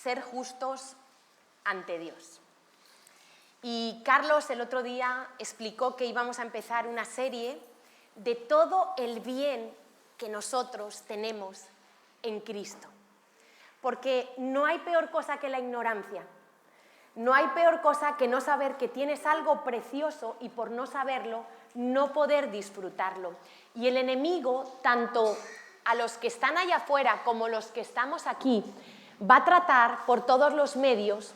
ser justos ante Dios. Y Carlos el otro día explicó que íbamos a empezar una serie de todo el bien que nosotros tenemos en Cristo. Porque no hay peor cosa que la ignorancia. No hay peor cosa que no saber que tienes algo precioso y por no saberlo, no poder disfrutarlo. Y el enemigo, tanto a los que están allá afuera como los que estamos aquí, va a tratar por todos los medios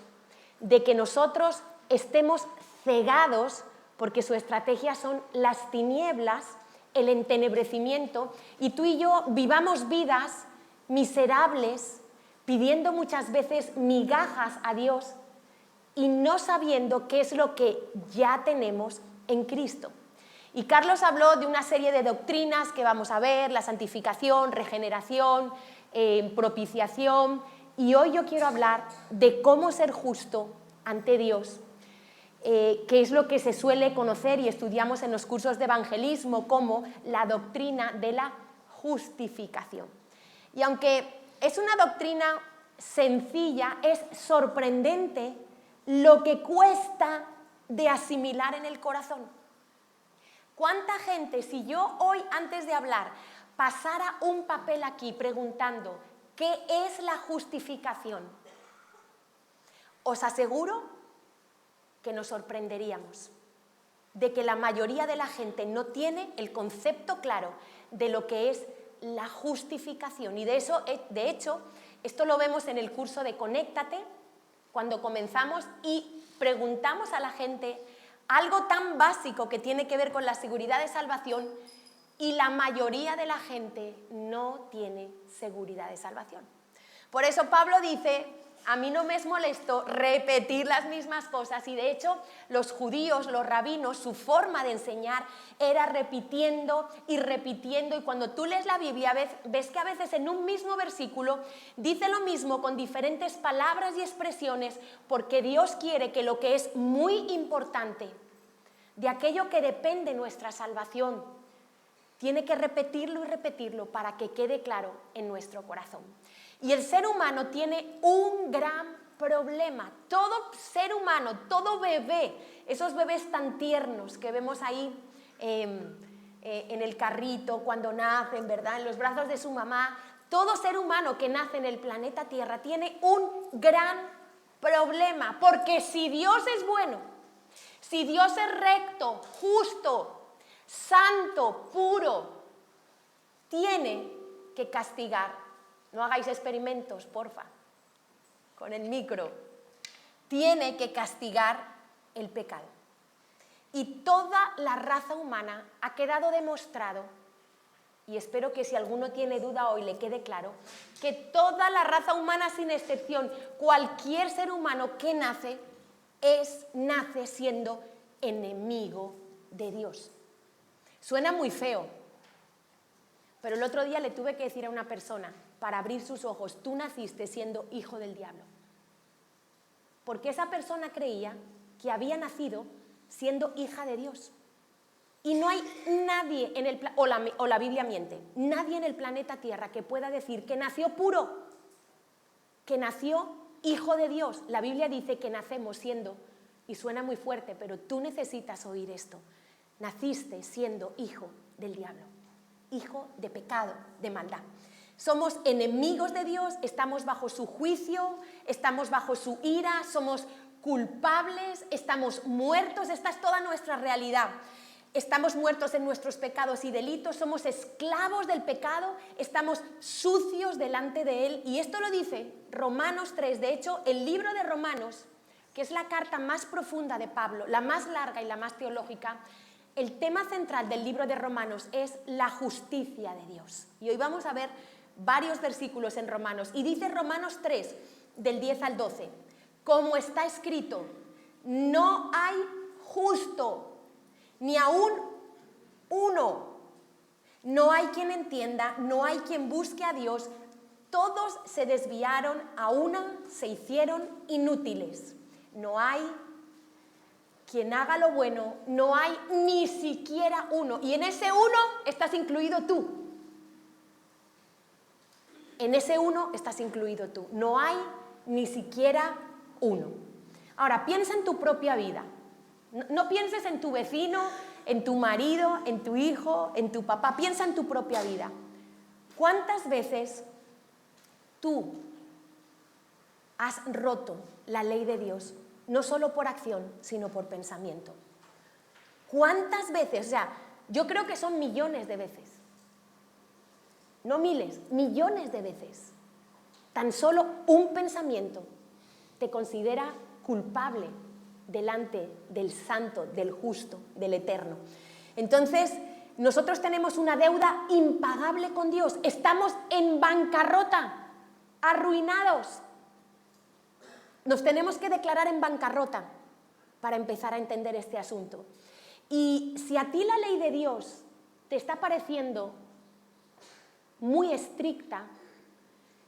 de que nosotros estemos cegados, porque su estrategia son las tinieblas, el entenebrecimiento, y tú y yo vivamos vidas miserables, pidiendo muchas veces migajas a Dios y no sabiendo qué es lo que ya tenemos en Cristo. Y Carlos habló de una serie de doctrinas que vamos a ver, la santificación, regeneración, propiciación, y hoy yo quiero hablar de cómo ser justo ante Dios, que es lo que se suele conocer y estudiamos en los cursos de evangelismo como la doctrina de la justificación. Y aunque es una doctrina sencilla, es sorprendente lo que cuesta de asimilar en el corazón. ¿Cuánta gente, si yo hoy antes de hablar pasara un papel aquí preguntando ¿qué es la justificación? Os aseguro que nos sorprenderíamos de que la mayoría de la gente no tiene el concepto claro de lo que es la justificación. Y de hecho, esto lo vemos en el curso de Conéctate, cuando comenzamos y preguntamos a la gente algo tan básico que tiene que ver con la seguridad de salvación, y la mayoría de la gente no tiene seguridad de salvación. Por eso Pablo dice: a mí no me es molesto repetir las mismas cosas, y de hecho los judíos, los rabinos, su forma de enseñar era repitiendo y repitiendo, y cuando tú lees la Biblia ves que a veces en un mismo versículo dice lo mismo con diferentes palabras y expresiones, porque Dios quiere que lo que es muy importante, de aquello que depende nuestra salvación, tiene que repetirlo y repetirlo para que quede claro en nuestro corazón. Y el ser humano tiene un gran problema. Todo ser humano, todo bebé, esos bebés tan tiernos que vemos ahí en el carrito cuando nacen, ¿verdad?, en los brazos de su mamá, todo ser humano que nace en el planeta Tierra tiene un gran problema, porque si Dios es bueno, si Dios es recto, justo, santo, puro, tiene que castigar. No hagáis experimentos, porfa, con el micro. Tiene que castigar el pecado. Y toda la raza humana ha quedado demostrado, y espero que si alguno tiene duda hoy le quede claro, que toda la raza humana sin excepción, cualquier ser humano que nace siendo enemigo de Dios. Suena muy feo, pero el otro día le tuve que decir a una persona, para abrir sus ojos: tú naciste siendo hijo del diablo. Porque esa persona creía que había nacido siendo hija de Dios. Y no hay nadie en el o la Biblia miente, nadie en el planeta Tierra que pueda decir que nació puro, que nació hijo de Dios. La Biblia dice que nacemos siendo, y suena muy fuerte, pero tú necesitas oír esto: naciste siendo hijo del diablo, hijo de pecado, de maldad. Somos enemigos de Dios, estamos bajo su juicio, estamos bajo su ira, somos culpables, estamos muertos. Esta es toda nuestra realidad. Estamos muertos en nuestros pecados y delitos, somos esclavos del pecado, estamos sucios delante de Él. Y esto lo dice Romanos 3. De hecho, el libro de Romanos, que es la carta más profunda de Pablo, la más larga y la más teológica, el tema central del libro de Romanos es la justicia de Dios. Y hoy vamos a ver varios versículos en Romanos. Y dice Romanos 3, del 10 al 12, como está escrito: no hay justo, ni aún uno. No hay quien entienda, no hay quien busque a Dios. Todos se desviaron, a una se hicieron inútiles. No hay quien haga lo bueno, no hay ni siquiera uno. Y en ese uno estás incluido tú. En ese uno estás incluido tú. No hay ni siquiera uno. Ahora, piensa en tu propia vida. No pienses en tu vecino, en tu marido, en tu hijo, en tu papá. Piensa en tu propia vida. ¿Cuántas veces tú has roto la ley de Dios, no solo por acción, sino por pensamiento? ¿Cuántas veces? O sea, yo creo que son millones de veces. No miles, millones de veces. Tan solo un pensamiento te considera culpable delante del santo, del justo, del eterno. Entonces, nosotros tenemos una deuda impagable con Dios. Estamos en bancarrota, arruinados. Nos tenemos que declarar en bancarrota para empezar a entender este asunto. Y si a ti la ley de Dios te está pareciendo muy estricta,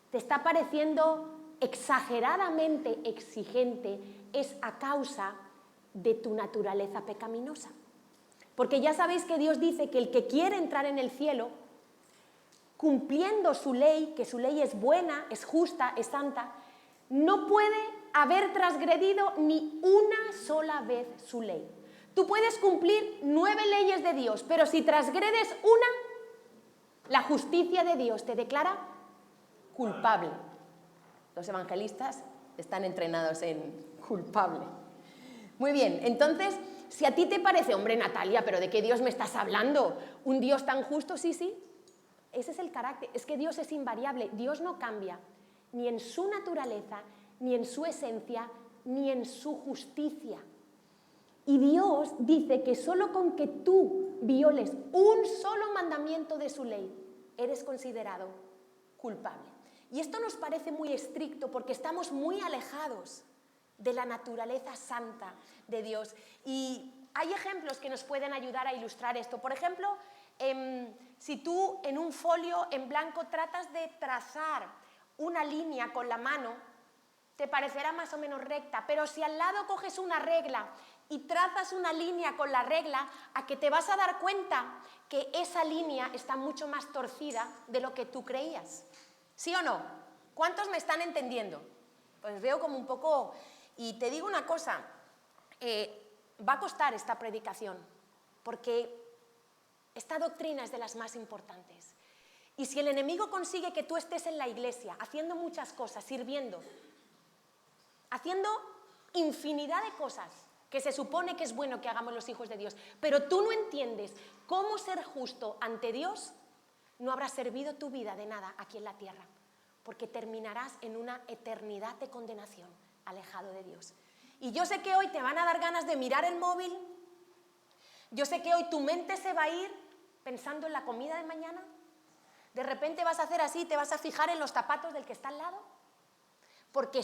te está pareciendo exageradamente exigente, es a causa de tu naturaleza pecaminosa. Porque ya sabéis que Dios dice que el que quiere entrar en el cielo, cumpliendo su ley, que su ley es buena, es justa, es santa, no puede haber transgredido ni una sola vez su ley. Tú puedes cumplir 9 leyes de Dios, pero si transgredes una, la justicia de Dios te declara culpable. Los evangelistas están entrenados en culpable. Muy bien, entonces, si a ti te parece, hombre, Natalia, pero ¿de qué Dios me estás hablando? ¿Un Dios tan justo? Sí, sí, ese es el carácter. Es que Dios es invariable, Dios no cambia, ni en su naturaleza, ni en su esencia, ni en su justicia. Y Dios dice que solo con que tú violes un solo mandamiento de su ley, eres considerado culpable. Y esto nos parece muy estricto porque estamos muy alejados de la naturaleza santa de Dios. Y hay ejemplos que nos pueden ayudar a ilustrar esto. Por ejemplo, si tú en un folio en blanco tratas de trazar una línea con la mano, te parecerá más o menos recta, pero si al lado coges una regla y trazas una línea con la regla, a que te vas a dar cuenta que esa línea está mucho más torcida de lo que tú creías. ¿Sí o no? ¿Cuántos me están entendiendo? Pues veo como un poco... Y te digo una cosa, va a costar esta predicación, porque esta doctrina es de las más importantes. Y si el enemigo consigue que tú estés en la iglesia, haciendo muchas cosas, sirviendo, haciendo infinidad de cosas que se supone que es bueno que hagamos los hijos de Dios, pero tú no entiendes cómo ser justo ante Dios, no habrá servido tu vida de nada aquí en la tierra, porque terminarás en una eternidad de condenación, alejado de Dios. Y yo sé que hoy te van a dar ganas de mirar el móvil, yo sé que hoy tu mente se va a ir pensando en la comida de mañana, de repente vas a hacer así, te vas a fijar en los zapatos del que está al lado, porque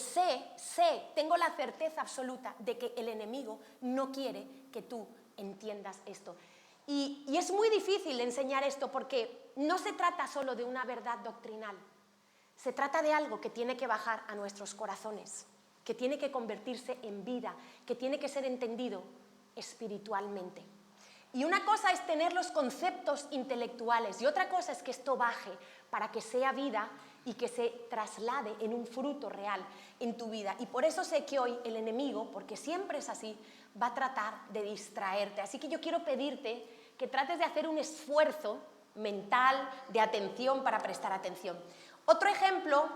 tengo la certeza absoluta de que el enemigo no quiere que tú entiendas esto. Y es muy difícil enseñar esto porque no se trata solo de una verdad doctrinal, se trata de algo que tiene que bajar a nuestros corazones, que tiene que convertirse en vida, que tiene que ser entendido espiritualmente. Y una cosa es tener los conceptos intelectuales y otra cosa es que esto baje para que sea vida y que se traslade en un fruto real en tu vida. Y por eso sé que hoy el enemigo, porque siempre es así, va a tratar de distraerte. Así que yo quiero pedirte que trates de hacer un esfuerzo mental, de atención, para prestar atención. Otro ejemplo,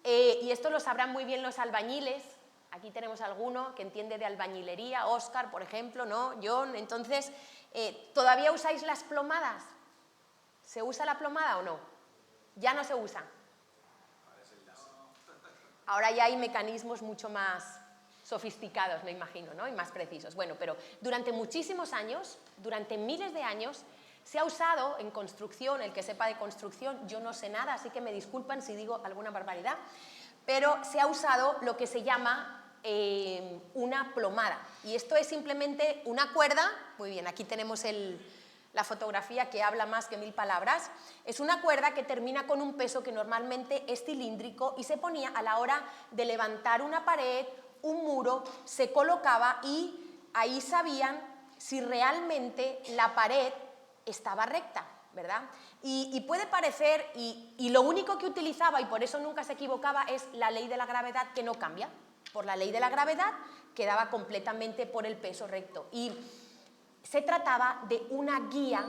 y esto lo sabrán muy bien los albañiles, aquí tenemos alguno que entiende de albañilería, Óscar, por ejemplo, ¿no? John, entonces, ¿todavía usáis las plomadas? ¿Se usa la plomada o no? Ya no se usa. Ahora ya hay mecanismos mucho más sofisticados, me imagino, ¿no? Y más precisos. Bueno, pero durante muchísimos años, durante miles de años, se ha usado en construcción, el que sepa de construcción, yo no sé nada, así que me disculpan si digo alguna barbaridad, pero se ha usado lo que se llama una plomada. Y esto es simplemente una cuerda, muy bien, aquí tenemos la fotografía que habla más que 1000 palabras, es una cuerda que termina con un peso que normalmente es cilíndrico y se ponía a la hora de levantar una pared, un muro, se colocaba y ahí sabían si realmente la pared estaba recta. ¿verdad? Y puede parecer, y lo único que utilizaba, y por eso nunca se equivocaba, es la ley de la gravedad, que no cambia. Por la ley de la gravedad quedaba completamente por el peso recto. Y se trataba de una guía.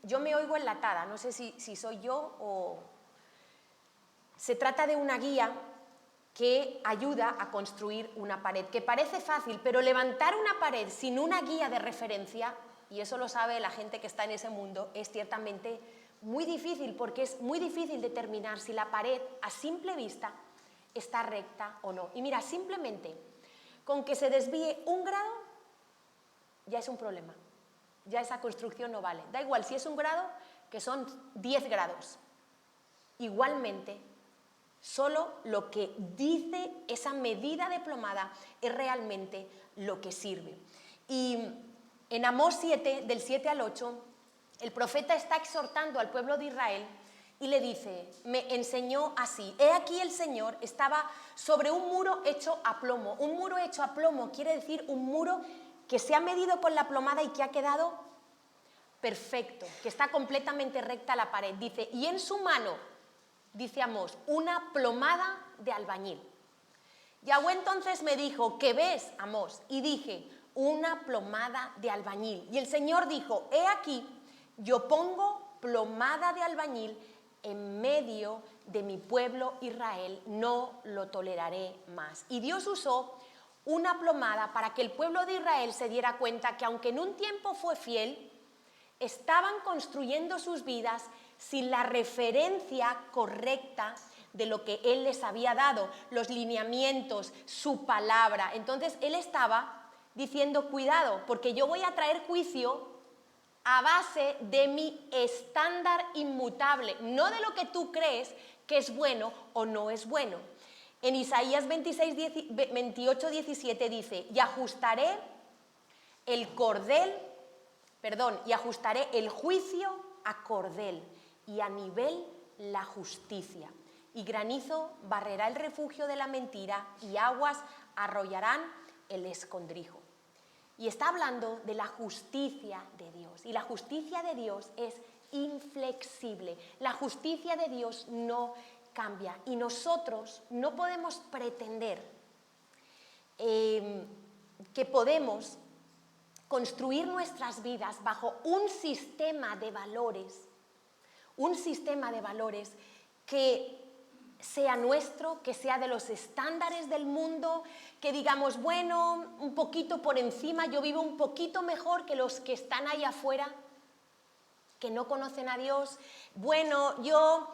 Yo me oigo enlatada, no sé si soy yo o... Se trata de una guía que ayuda a construir una pared, que parece fácil, pero levantar una pared sin una guía de referencia, y eso lo sabe la gente que está en ese mundo, es ciertamente muy difícil, porque es muy difícil determinar si la pared a simple vista está recta o no. Y mira, simplemente con que se desvíe 1 grado ya es un problema, ya esa construcción no vale. Da igual si es 1 grado que son 10 grados. Igualmente, solo lo que dice esa medida de plomada es realmente lo que sirve. Y en Amós 7, del 7 al 8, el profeta está exhortando al pueblo de Israel y le dice, me enseñó así, he aquí el Señor estaba sobre un muro hecho a plomo. Un muro hecho a plomo quiere decir un muro que se ha medido con la plomada y que ha quedado perfecto, que está completamente recta la pared. Dice, y en su mano, dice Amós, una plomada de albañil. Yahweh entonces me dijo, ¿qué ves, Amós? Y dije, una plomada de albañil. Y el Señor dijo, he aquí, yo pongo plomada de albañil en medio de mi pueblo Israel, no lo toleraré más. Y Dios usó una plomada para que el pueblo de Israel se diera cuenta que aunque en un tiempo fue fiel, estaban construyendo sus vidas sin la referencia correcta de lo que Él les había dado, los lineamientos, su palabra. Entonces Él estaba diciendo, cuidado, porque yo voy a traer juicio a base de mi estándar inmutable, no de lo que tú crees que es bueno o no es bueno. En Isaías 28, 17 dice, y ajustaré el juicio a cordel y a nivel la justicia. Y granizo barrerá el refugio de la mentira y aguas arrollarán el escondrijo. Y está hablando de la justicia de Dios. Y la justicia de Dios es inflexible. La justicia de Dios no cambia. Y nosotros no podemos pretender que podemos construir nuestras vidas bajo un sistema de valores que sea nuestro, que sea de los estándares del mundo, que digamos, bueno, un poquito por encima, yo vivo un poquito mejor que los que están ahí afuera, que no conocen a Dios. Bueno, yo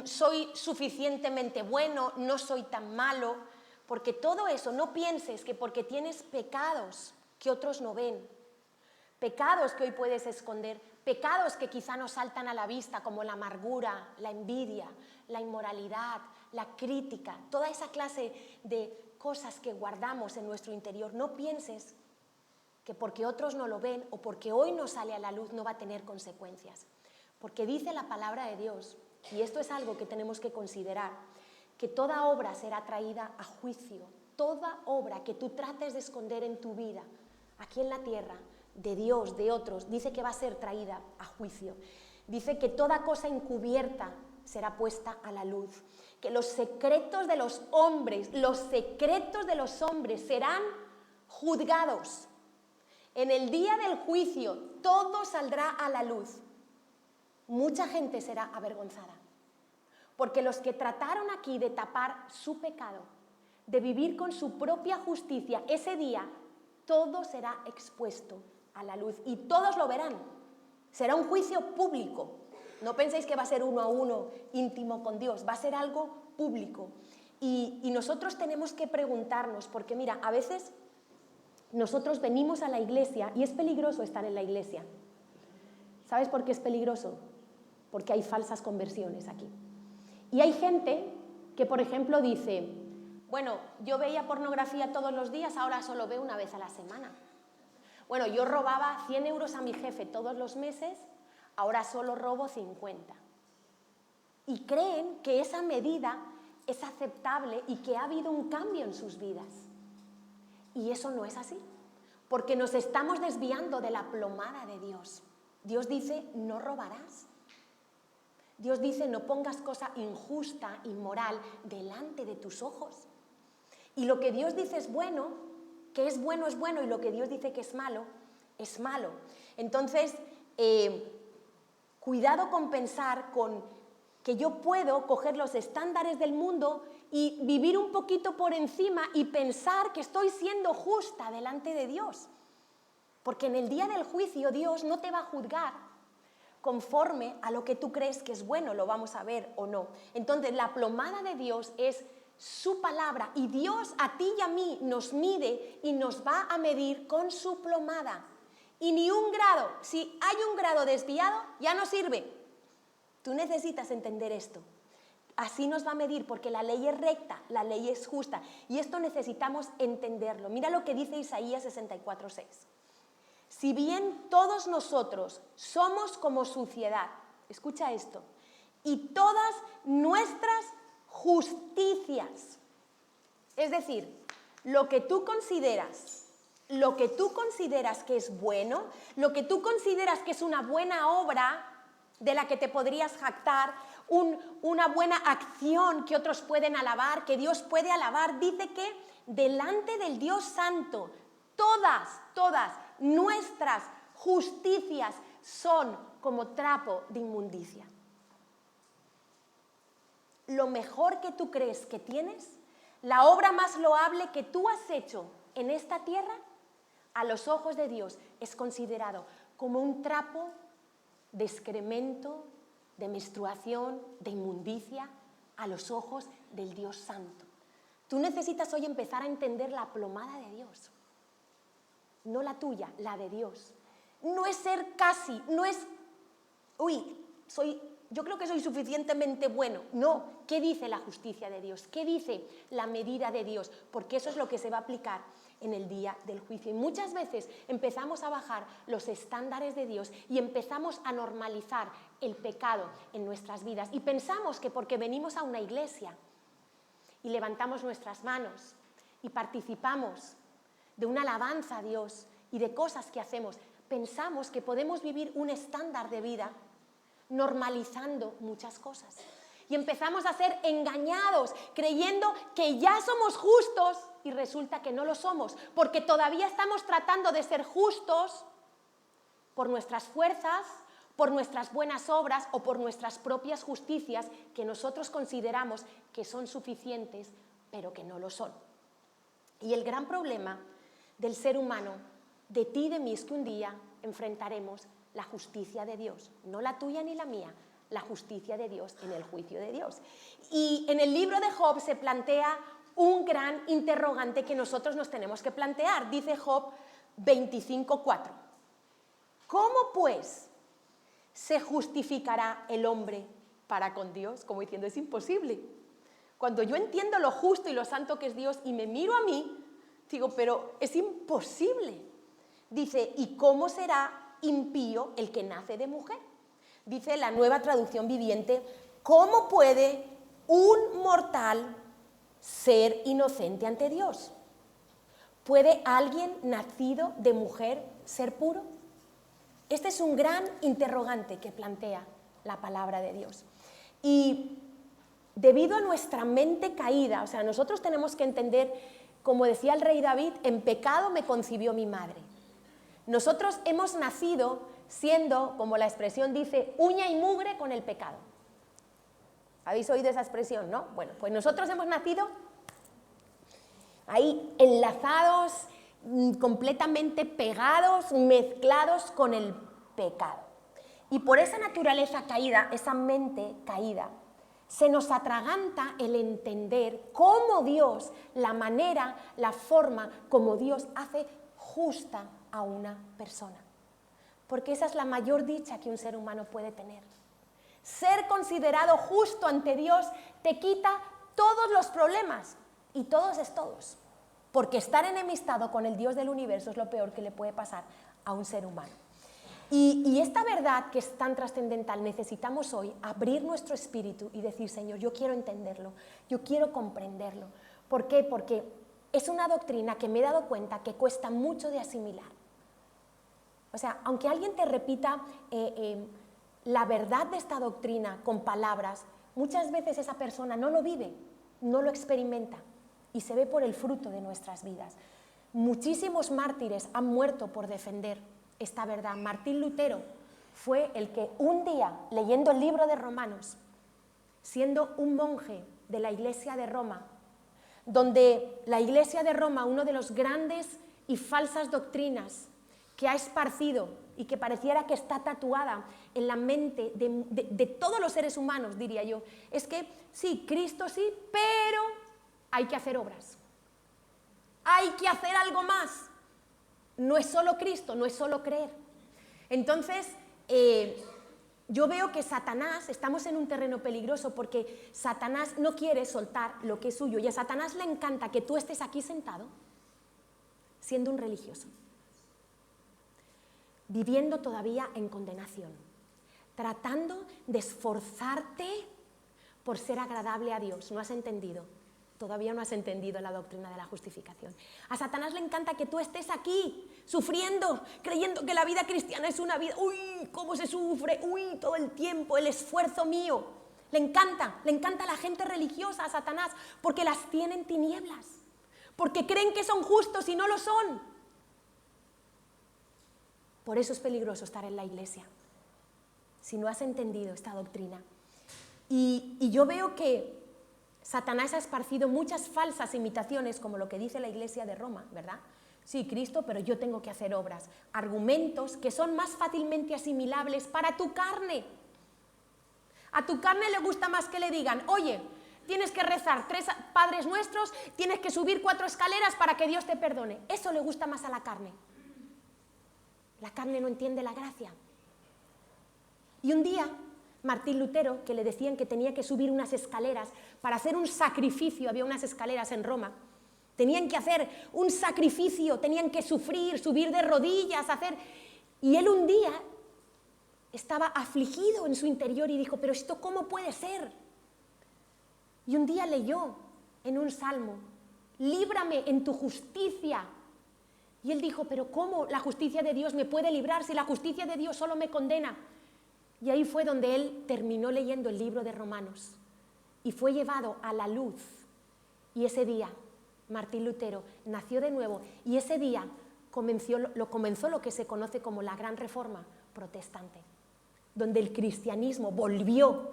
soy suficientemente bueno, no soy tan malo, porque todo eso, no pienses que porque tienes pecados que otros no ven, pecados que hoy puedes esconder, pecados que quizá nos saltan a la vista, como la amargura, la envidia, la inmoralidad, la crítica, toda esa clase de cosas que guardamos en nuestro interior. No pienses que porque otros no lo ven o porque hoy no sale a la luz no va a tener consecuencias. Porque dice la palabra de Dios, y esto es algo que tenemos que considerar, que toda obra será traída a juicio. Toda obra que tú trates de esconder en tu vida, aquí en la tierra, de Dios, de otros, dice que va a ser traída a juicio. Dice que toda cosa encubierta será puesta a la luz, que los secretos de los hombres serán juzgados. En el día del juicio todo saldrá a la luz. Mucha gente será avergonzada, porque los que trataron aquí de tapar su pecado, de vivir con su propia justicia, ese día todo será expuesto a la luz y todos lo verán. Será un juicio público. No penséis que va a ser uno a uno, íntimo con Dios, va a ser algo público. Y nosotros tenemos que preguntarnos, porque mira, a veces nosotros venimos a la iglesia y es peligroso estar en la iglesia. ¿Sabes por qué es peligroso? Porque hay falsas conversiones aquí. Y hay gente que, por ejemplo, dice, bueno, yo veía pornografía todos los días, ahora solo veo una vez a la semana. Bueno, yo robaba 100 euros a mi jefe todos los meses, ahora solo robo 50. Y creen que esa medida es aceptable y que ha habido un cambio en sus vidas. Y eso no es así, porque nos estamos desviando de la plomada de Dios. Dios dice, no robarás. Dios dice, no pongas cosa injusta, inmoral, delante de tus ojos. Y lo que Dios dice es bueno, que es bueno, y lo que Dios dice que es malo, es malo. Entonces, cuidado con pensar con que yo puedo coger los estándares del mundo y vivir un poquito por encima y pensar que estoy siendo justa delante de Dios. Porque en el día del juicio Dios no te va a juzgar conforme a lo que tú crees que es bueno, lo vamos a ver o no. Entonces, la plomada de Dios es su palabra y Dios a ti y a mí nos mide y nos va a medir con su plomada. Y ni un grado, si hay un grado desviado, ya no sirve. Tú necesitas entender esto. Así nos va a medir porque la ley es recta, la ley es justa y esto necesitamos entenderlo. Mira lo que dice Isaías 64:6. Si bien todos nosotros somos como suciedad, escucha esto, y todas nuestras justicias, es decir, lo que tú consideras que es bueno, lo que tú consideras que es una buena obra de la que te podrías jactar, una buena acción que otros pueden alabar, que Dios puede alabar, dice que delante del Dios Santo, todas nuestras justicias son como trapo de inmundicia. Lo mejor que tú crees que tienes, la obra más loable que tú has hecho en esta tierra, a los ojos de Dios es considerado como un trapo de excremento, de menstruación, de inmundicia, a los ojos del Dios Santo. Tú necesitas hoy empezar a entender la plomada de Dios. No la tuya, la de Dios. No es ser casi, no es, yo creo que soy suficientemente bueno. No, ¿qué dice la justicia de Dios? ¿Qué dice la medida de Dios? Porque eso es lo que se va a aplicar en el día del juicio. Y muchas veces empezamos a bajar los estándares de Dios y empezamos a normalizar el pecado en nuestras vidas. Y pensamos que porque venimos a una iglesia y levantamos nuestras manos y participamos de una alabanza a Dios y de cosas que hacemos, pensamos que podemos vivir un estándar de vida normalizando muchas cosas. Y empezamos a ser engañados, creyendo que ya somos justos y resulta que no lo somos, porque todavía estamos tratando de ser justos por nuestras fuerzas, por nuestras buenas obras o por nuestras propias justicias que nosotros consideramos que son suficientes, pero que no lo son. Y el gran problema del ser humano, de ti y de mí, es que un día enfrentaremos la justicia de Dios, no la tuya ni la mía, la justicia de Dios en el juicio de Dios. Y en el libro de Job se plantea un gran interrogante que nosotros nos tenemos que plantear. Dice Job 25:4. ¿Cómo pues se justificará el hombre para con Dios? Como diciendo, es imposible. Cuando yo entiendo lo justo y lo santo que es Dios y me miro a mí, digo, pero es imposible. Dice, ¿y cómo será impío el que nace de mujer? Dice la Nueva Traducción Viviente, ¿cómo puede un mortal ser inocente ante Dios? ¿Puede alguien nacido de mujer ser puro? Este es un gran interrogante que plantea la palabra de Dios. Y debido a nuestra mente caída, o sea, nosotros tenemos que entender, como decía el rey David, en pecado me concibió mi madre. Nosotros hemos nacido siendo, como la expresión dice, uña y mugre con el pecado. ¿Habéis oído esa expresión, no? Bueno, pues nosotros hemos nacido ahí enlazados, completamente pegados, mezclados con el pecado. Y por esa naturaleza caída, esa mente caída, se nos atraganta el entender cómo Dios, la manera, la forma como Dios hace justa a una persona. Porque esa es la mayor dicha que un ser humano puede tener. Ser considerado justo ante Dios te quita todos los problemas, y todos es todos. Porque estar enemistado con el Dios del universo es lo peor que le puede pasar a un ser humano. Y esta verdad que es tan trascendental, necesitamos hoy abrir nuestro espíritu y decir, Señor, yo quiero entenderlo, yo quiero comprenderlo. ¿Por qué? Porque es una doctrina que me he dado cuenta que cuesta mucho de asimilar. O sea, aunque alguien te repita la verdad de esta doctrina con palabras, muchas veces esa persona no lo vive, no lo experimenta y se ve por el fruto de nuestras vidas. Muchísimos mártires han muerto por defender esta verdad. Martín Lutero fue el que un día, leyendo el libro de Romanos, siendo un monje de la Iglesia de Roma, donde la Iglesia de Roma, uno de los grandes y falsas doctrinas que ha esparcido y que pareciera que está tatuada en la mente de todos los seres humanos, diría yo, es que sí, Cristo sí, pero hay que hacer obras. Hay que hacer algo más. No es solo Cristo, no es solo creer. Entonces, yo veo que Satanás, estamos en un terreno peligroso porque Satanás no quiere soltar lo que es suyo y a Satanás le encanta que tú estés aquí sentado siendo un religioso, viviendo todavía en condenación, tratando de esforzarte por ser agradable a Dios. ¿No has entendido? Todavía no has entendido la doctrina de la justificación. A Satanás le encanta que tú estés aquí, sufriendo, creyendo que la vida cristiana es una vida, uy, cómo se sufre, uy, todo el tiempo, el esfuerzo mío. Le encanta a la gente religiosa, a Satanás, porque las tiene en tinieblas, porque creen que son justos y no lo son. Por eso es peligroso estar en la iglesia, si no has entendido esta doctrina. Y yo veo que Satanás ha esparcido muchas falsas imitaciones, como lo que dice la Iglesia de Roma, ¿verdad? Sí, Cristo, pero yo tengo que hacer obras. Argumentos que son más fácilmente asimilables para tu carne. A tu carne le gusta más que le digan, oye, tienes que rezar 3 Padres Nuestros, tienes que subir 4 escaleras para que Dios te perdone. Eso le gusta más a la carne. La carne no entiende la gracia. Y un día, Martín Lutero, que le decían que tenía que subir unas escaleras para hacer un sacrificio, había unas escaleras en Roma, tenían que hacer un sacrificio, tenían que sufrir, subir de rodillas, y él un día estaba afligido en su interior y dijo, pero ¿esto cómo puede ser? Y un día leyó en un salmo, líbrame en tu justicia. Y él dijo, pero ¿cómo la justicia de Dios me puede librar si la justicia de Dios solo me condena? Y ahí fue donde él terminó leyendo el libro de Romanos y fue llevado a la luz. Y ese día Martín Lutero nació de nuevo y ese día comenzó lo que se conoce como la Gran Reforma Protestante, donde el cristianismo volvió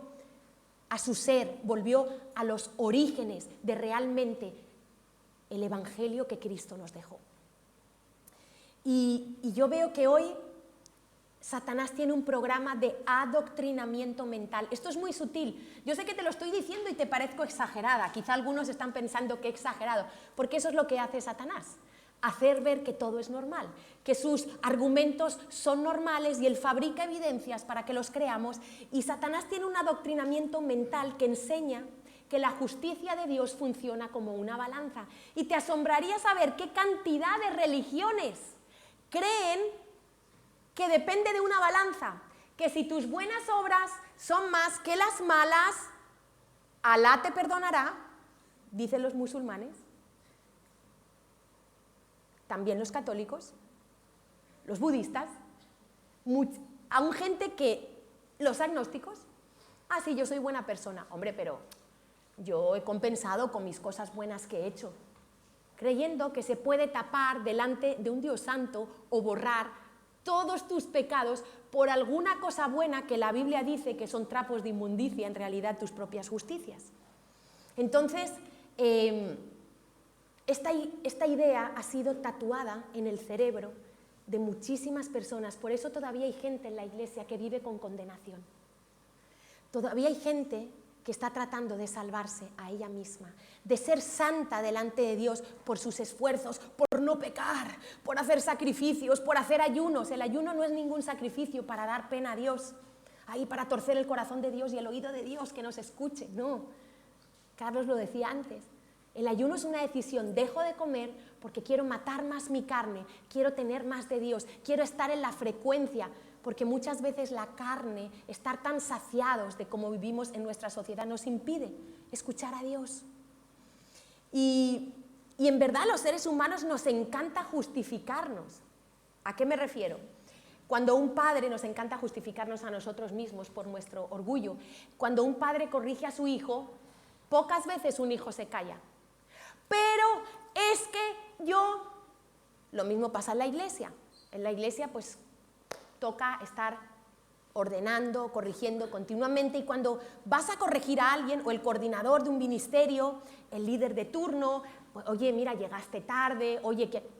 a su ser, volvió a los orígenes de realmente el evangelio que Cristo nos dejó. Y yo veo que hoy Satanás tiene un programa de adoctrinamiento mental. Esto es muy sutil. Yo sé que te lo estoy diciendo y te parezco exagerada. Quizá algunos están pensando que he exagerado, porque eso es lo que hace Satanás. Hacer ver que todo es normal, que sus argumentos son normales y él fabrica evidencias para que los creamos. Y Satanás tiene un adoctrinamiento mental que enseña que la justicia de Dios funciona como una balanza. Y te asombraría saber qué cantidad de religiones creen que depende de una balanza, que si tus buenas obras son más que las malas, Alá te perdonará, dicen los musulmanes, también los católicos, los budistas, aún gente que, los agnósticos, sí, yo soy buena persona, hombre, pero yo he compensado con mis cosas buenas que he hecho, creyendo que se puede tapar delante de un Dios santo o borrar todos tus pecados por alguna cosa buena que la Biblia dice que son trapos de inmundicia, en realidad tus propias justicias. Entonces, esta idea ha sido tatuada en el cerebro de muchísimas personas, por eso todavía hay gente en la iglesia que vive con condenación. Todavía hay gente que está tratando de salvarse a ella misma, de ser santa delante de Dios por sus esfuerzos, por no pecar, por hacer sacrificios, por hacer ayunos. El ayuno no es ningún sacrificio para dar pena a Dios, ahí para torcer el corazón de Dios y el oído de Dios que nos escuche, no. Carlos lo decía antes, el ayuno es una decisión, dejo de comer porque quiero matar más mi carne, quiero tener más de Dios, quiero estar en la frecuencia, porque muchas veces la carne, estar tan saciados de cómo vivimos en nuestra sociedad, nos impide escuchar a Dios. Y en verdad los seres humanos nos encanta justificarnos. ¿A qué me refiero? Cuando un padre, nos encanta justificarnos a nosotros mismos por nuestro orgullo, cuando un padre corrige a su hijo, pocas veces un hijo se calla. Pero es que yo... Lo mismo pasa en la iglesia. En la iglesia pues toca estar ordenando, corrigiendo continuamente, y cuando vas a corregir a alguien, o el coordinador de un ministerio, el líder de turno, oye, mira, llegaste tarde, oye, que...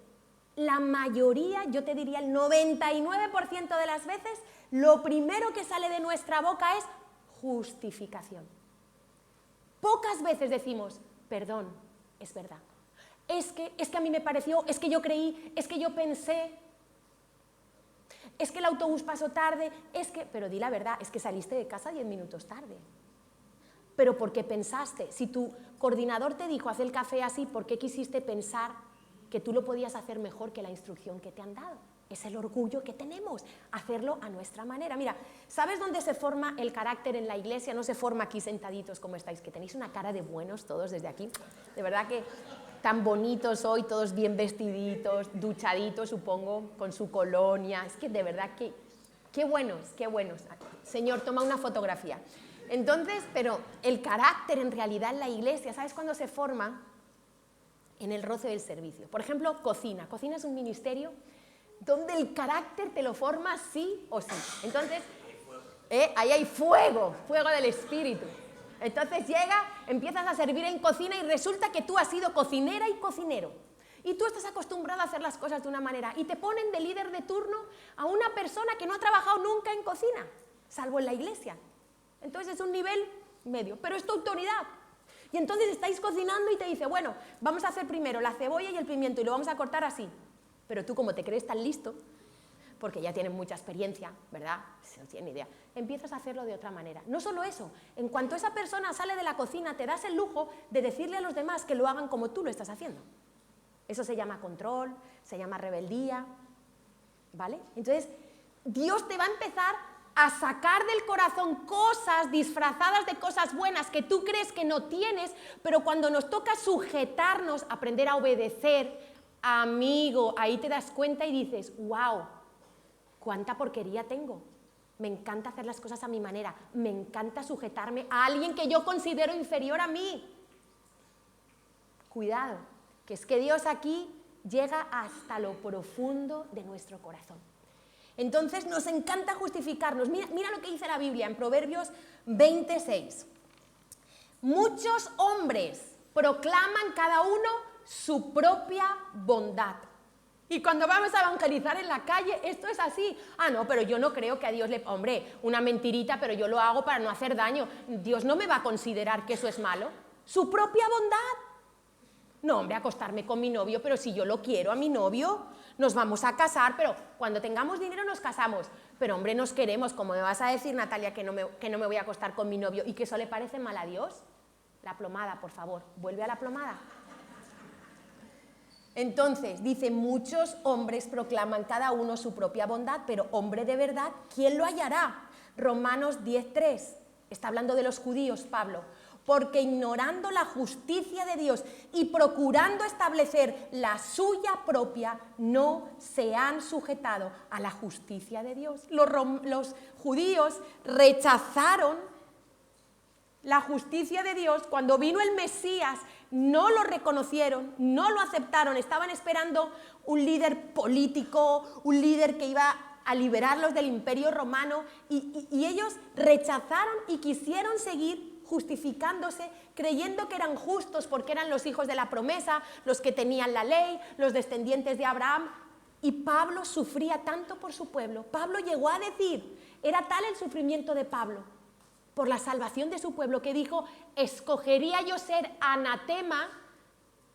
La mayoría, yo te diría el 99% de las veces, lo primero que sale de nuestra boca es justificación. Pocas veces decimos, perdón, es verdad. Es que a mí me pareció, es que yo creí, es que yo pensé, es que el autobús pasó tarde, es que... Pero di la verdad, es que saliste de casa 10 minutos tarde. Pero ¿por qué pensaste? Si tu coordinador te dijo, haz el café así, ¿por qué quisiste pensar que tú lo podías hacer mejor que la instrucción que te han dado? Es el orgullo que tenemos, hacerlo a nuestra manera. Mira, ¿sabes dónde se forma el carácter en la iglesia? No se forma aquí sentaditos como estáis, que tenéis una cara de buenos todos desde aquí. De verdad que tan bonitos hoy, todos bien vestiditos, duchaditos, supongo, con su colonia. Es que de verdad que qué buenos, qué buenos. Señor, toma una fotografía. Entonces, pero el carácter en realidad en la iglesia, ¿sabes cuándo se forma? En el roce del servicio. Por ejemplo, cocina. Cocina es un ministerio donde el carácter te lo forma sí o sí. Entonces, ahí hay fuego, fuego del Espíritu. Entonces empiezas a servir en cocina y resulta que tú has sido cocinera y cocinero. Y tú estás acostumbrado a hacer las cosas de una manera y te ponen de líder de turno a una persona que no ha trabajado nunca en cocina, salvo en la iglesia. Entonces es un nivel medio, pero es tu autoridad. Y entonces estáis cocinando y te dice, bueno, vamos a hacer primero la cebolla y el pimiento y lo vamos a cortar así. Pero tú, como te crees tan listo, porque ya tienes mucha experiencia, ¿verdad? No tienes ni idea. Empiezas a hacerlo de otra manera. No solo eso, en cuanto esa persona sale de la cocina, te das el lujo de decirle a los demás que lo hagan como tú lo estás haciendo. Eso se llama control, se llama rebeldía, ¿vale? Entonces, Dios te va a empezar a sacar del corazón cosas disfrazadas de cosas buenas que tú crees que no tienes, pero cuando nos toca sujetarnos, aprender a obedecer, amigo, ahí te das cuenta y dices, wow, cuánta porquería tengo. Me encanta hacer las cosas a mi manera, me encanta sujetarme a alguien que yo considero inferior a mí. Cuidado, que es que Dios aquí llega hasta lo profundo de nuestro corazón. Entonces nos encanta justificarnos. Mira lo que dice la Biblia en Proverbios 26. Muchos hombres proclaman cada uno su propia bondad. Y cuando vamos a evangelizar en la calle, esto es así. Ah, no, pero yo no creo que a Dios le... Hombre, una mentirita, pero yo lo hago para no hacer daño. Dios no me va a considerar que eso es malo. Su propia bondad. No, hombre, acostarme con mi novio, pero si yo lo quiero a mi novio, nos vamos a casar, pero cuando tengamos dinero nos casamos. Pero, hombre, nos queremos. ¿Cómo me vas a decir, Natalia, que no me voy a acostar con mi novio y que eso le parece mal a Dios? La plomada, por favor. Vuelve a la plomada. Entonces, dice, muchos hombres proclaman cada uno su propia bondad, pero hombre de verdad, ¿quién lo hallará? Romanos 10:3, está hablando de los judíos, Pablo, porque ignorando la justicia de Dios y procurando establecer la suya propia, no se han sujetado a la justicia de Dios. Los judíos rechazaron la justicia de Dios. Cuando vino el Mesías, no lo reconocieron, no lo aceptaron, estaban esperando un líder político, un líder que iba a liberarlos del imperio romano, y ellos rechazaron y quisieron seguir justificándose, creyendo que eran justos porque eran los hijos de la promesa, los que tenían la ley, los descendientes de Abraham. Y Pablo sufría tanto por su pueblo. Pablo llegó a decir, era tal el sufrimiento de Pablo por la salvación de su pueblo, que dijo, escogería yo ser anatema,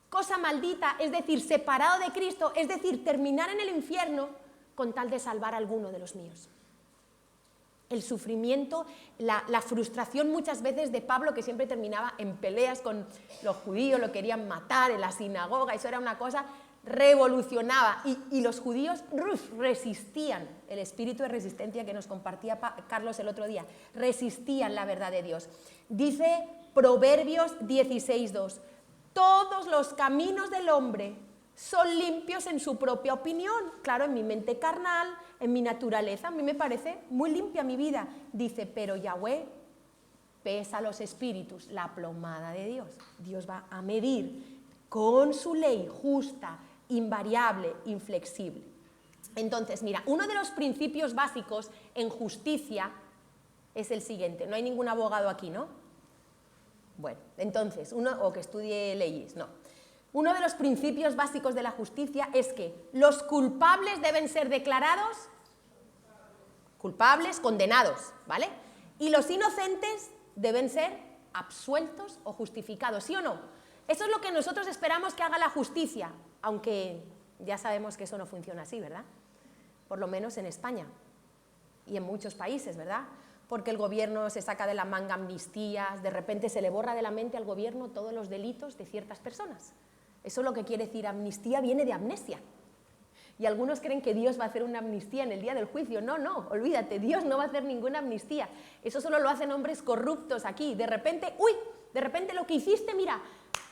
cosa maldita, es decir, separado de Cristo, es decir, terminar en el infierno con tal de salvar a alguno de los míos. El sufrimiento, la frustración muchas veces de Pablo, que siempre terminaba en peleas con los judíos, lo querían matar en la sinagoga, eso era una cosa, revolucionaba, y los judíos resistían, el espíritu de resistencia que nos compartía Carlos el otro día, resistían la verdad de Dios. Dice Proverbios 16:2, todos los caminos del hombre son limpios en su propia opinión. Claro, en mi mente carnal, en mi naturaleza, a mí me parece muy limpia mi vida. Dice, pero Yahweh pesa los espíritus, la plomada de Dios. Dios va a medir con su ley justa, invariable, inflexible. Entonces, mira, uno de los principios básicos en justicia es el siguiente. No hay ningún abogado aquí, ¿no? Bueno, entonces, o que estudie leyes, no. Uno de los principios básicos de la justicia es que los culpables deben ser declarados culpables, condenados, ¿vale? Y los inocentes deben ser absueltos o justificados, ¿sí o no? Eso es lo que nosotros esperamos que haga la justicia, aunque ya sabemos que eso no funciona así, ¿verdad? Por lo menos en España y en muchos países, ¿verdad? Porque el gobierno se saca de la manga amnistías, de repente se le borra de la mente al gobierno todos los delitos de ciertas personas. Eso es lo que quiere decir amnistía, viene de amnesia. Y algunos creen que Dios va a hacer una amnistía en el día del juicio. No, no, olvídate, Dios no va a hacer ninguna amnistía. Eso solo lo hacen hombres corruptos aquí. De repente, de repente lo que hiciste, mira,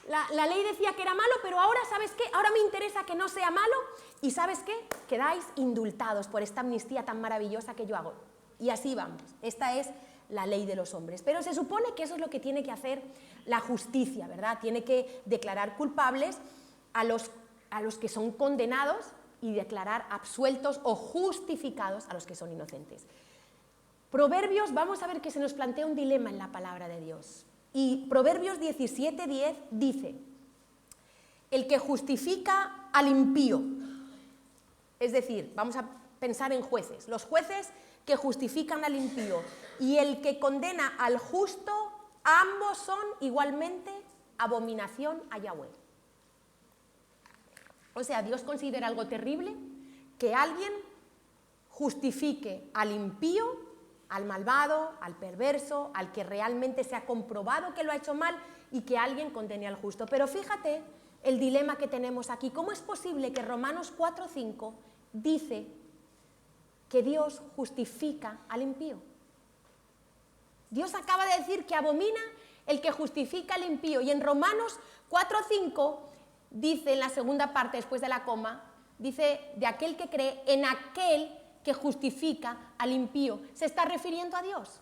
la ley decía que era malo, pero ahora, ¿sabes qué? Ahora me interesa que no sea malo y ¿sabes qué? Quedáis indultados por esta amnistía tan maravillosa que yo hago. Y así vamos. Esta es la ley de los hombres. Pero se supone que eso es lo que tiene que hacer la justicia, ¿verdad? Tiene que declarar culpables a los que son condenados y declarar absueltos o justificados a los que son inocentes. Proverbios, vamos a ver que se nos plantea un dilema en la palabra de Dios. Y Proverbios 17:10 dice, el que justifica al impío, es decir, vamos a pensar en jueces, los jueces que justifican al impío y el que condena al justo, ambos son igualmente abominación a Yahweh. O sea, Dios considera algo terrible que alguien justifique al impío, al malvado, al perverso, al que realmente se ha comprobado que lo ha hecho mal y que alguien condene al justo. Pero fíjate el dilema que tenemos aquí. ¿Cómo es posible que Romanos 4:5 dice que Dios justifica al impío? Dios acaba de decir que abomina el que justifica al impío. Y en Romanos 4:5 dice en la segunda parte, después de la coma, dice de aquel que cree en aquel que justifica al impío. Se está refiriendo a Dios.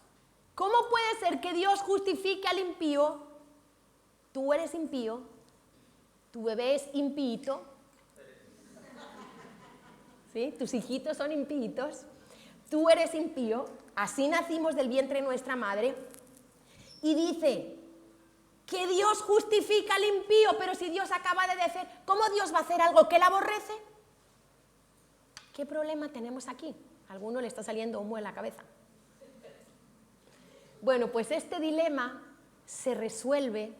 ¿Cómo puede ser que Dios justifique al impío? Tú eres impío, tu bebé es impíito, ¿sí? Tus hijitos son impíitos, tú eres impío, así nacimos del vientre de nuestra madre, y dice que Dios justifica al impío, pero si Dios acaba de decir, ¿cómo Dios va a hacer algo que él aborrece? ¿Qué problema tenemos aquí? A alguno le está saliendo humo en la cabeza. Bueno, pues este dilema se resuelve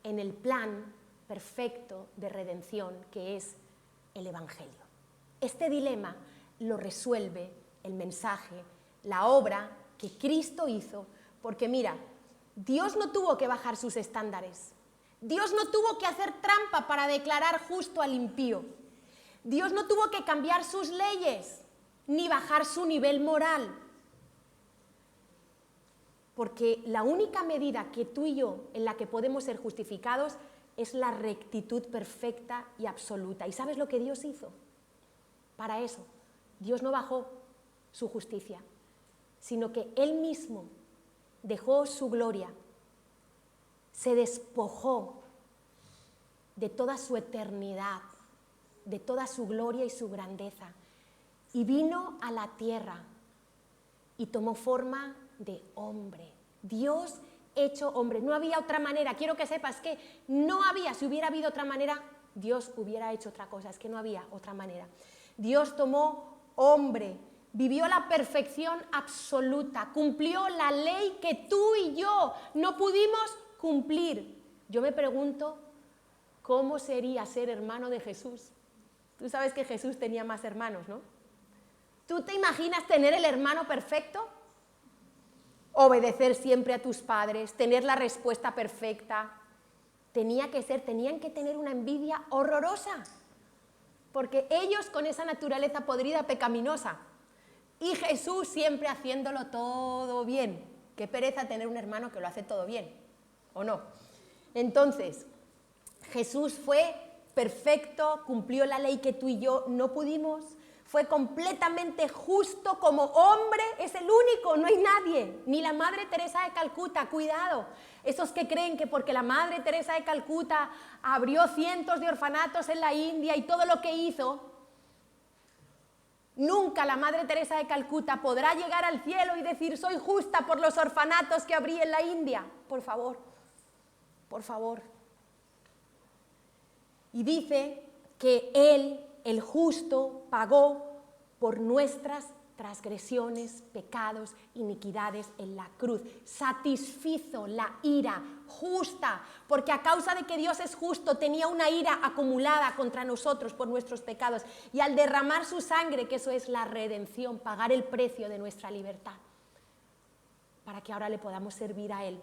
en el plan perfecto de redención que es el Evangelio. Este dilema lo resuelve el mensaje, la obra que Cristo hizo, porque mira, Dios no tuvo que bajar sus estándares, Dios no tuvo que hacer trampa para declarar justo al impío, Dios no tuvo que cambiar sus leyes, ni bajar su nivel moral, porque la única medida que tú y yo en la que podemos ser justificados es la rectitud perfecta y absoluta. ¿Y sabes lo que Dios hizo? Para eso, Dios no bajó su justicia, sino que Él mismo dejó su gloria, se despojó de toda su eternidad, de toda su gloria y su grandeza, y vino a la tierra y tomó forma de hombre. Dios hecho hombre. No había otra manera. Quiero que sepas que no había, si hubiera habido otra manera, Dios hubiera hecho otra cosa. Es que no había otra manera. Dios tomó hombre, vivió la perfección absoluta, cumplió la ley que tú y yo no pudimos cumplir. Yo me pregunto, ¿cómo sería ser hermano de Jesús? Tú sabes que Jesús tenía más hermanos, ¿no? ¿Tú te imaginas tener el hermano perfecto? Obedecer siempre a tus padres, tener la respuesta perfecta. Tenían que tener una envidia horrorosa, porque ellos con esa naturaleza podrida, pecaminosa, y Jesús siempre haciéndolo todo bien. Qué pereza tener un hermano que lo hace todo bien, ¿o no? Entonces, Jesús fue perfecto, cumplió la ley que tú y yo no pudimos, fue completamente justo como hombre, es el único, no hay nadie, ni la Madre Teresa de Calcuta, cuidado, esos que creen que porque la Madre Teresa de Calcuta abrió cientos de orfanatos en la India y todo lo que hizo, nunca la Madre Teresa de Calcuta podrá llegar al cielo y decir soy justa por los orfanatos que abrí en la India, por favor, por favor. Y dice que Él, el justo, pagó por nuestras transgresiones, pecados, iniquidades en la cruz. Satisfizo la ira justa, porque a causa de que Dios es justo, tenía una ira acumulada contra nosotros por nuestros pecados. Y al derramar su sangre, que eso es la redención, pagar el precio de nuestra libertad, para que ahora le podamos servir a Él.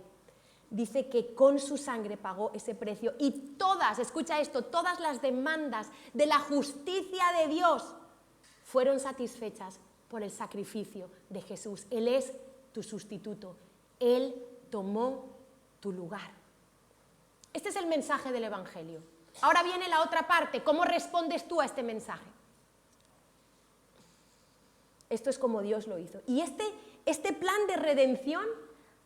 Dice que con su sangre pagó ese precio y todas, escucha esto, todas las demandas de la justicia de Dios fueron satisfechas por el sacrificio de Jesús. Él es tu sustituto. Él tomó tu lugar. Este es el mensaje del Evangelio. Ahora viene la otra parte. ¿Cómo respondes tú a este mensaje? Esto es como Dios lo hizo. Y este plan de redención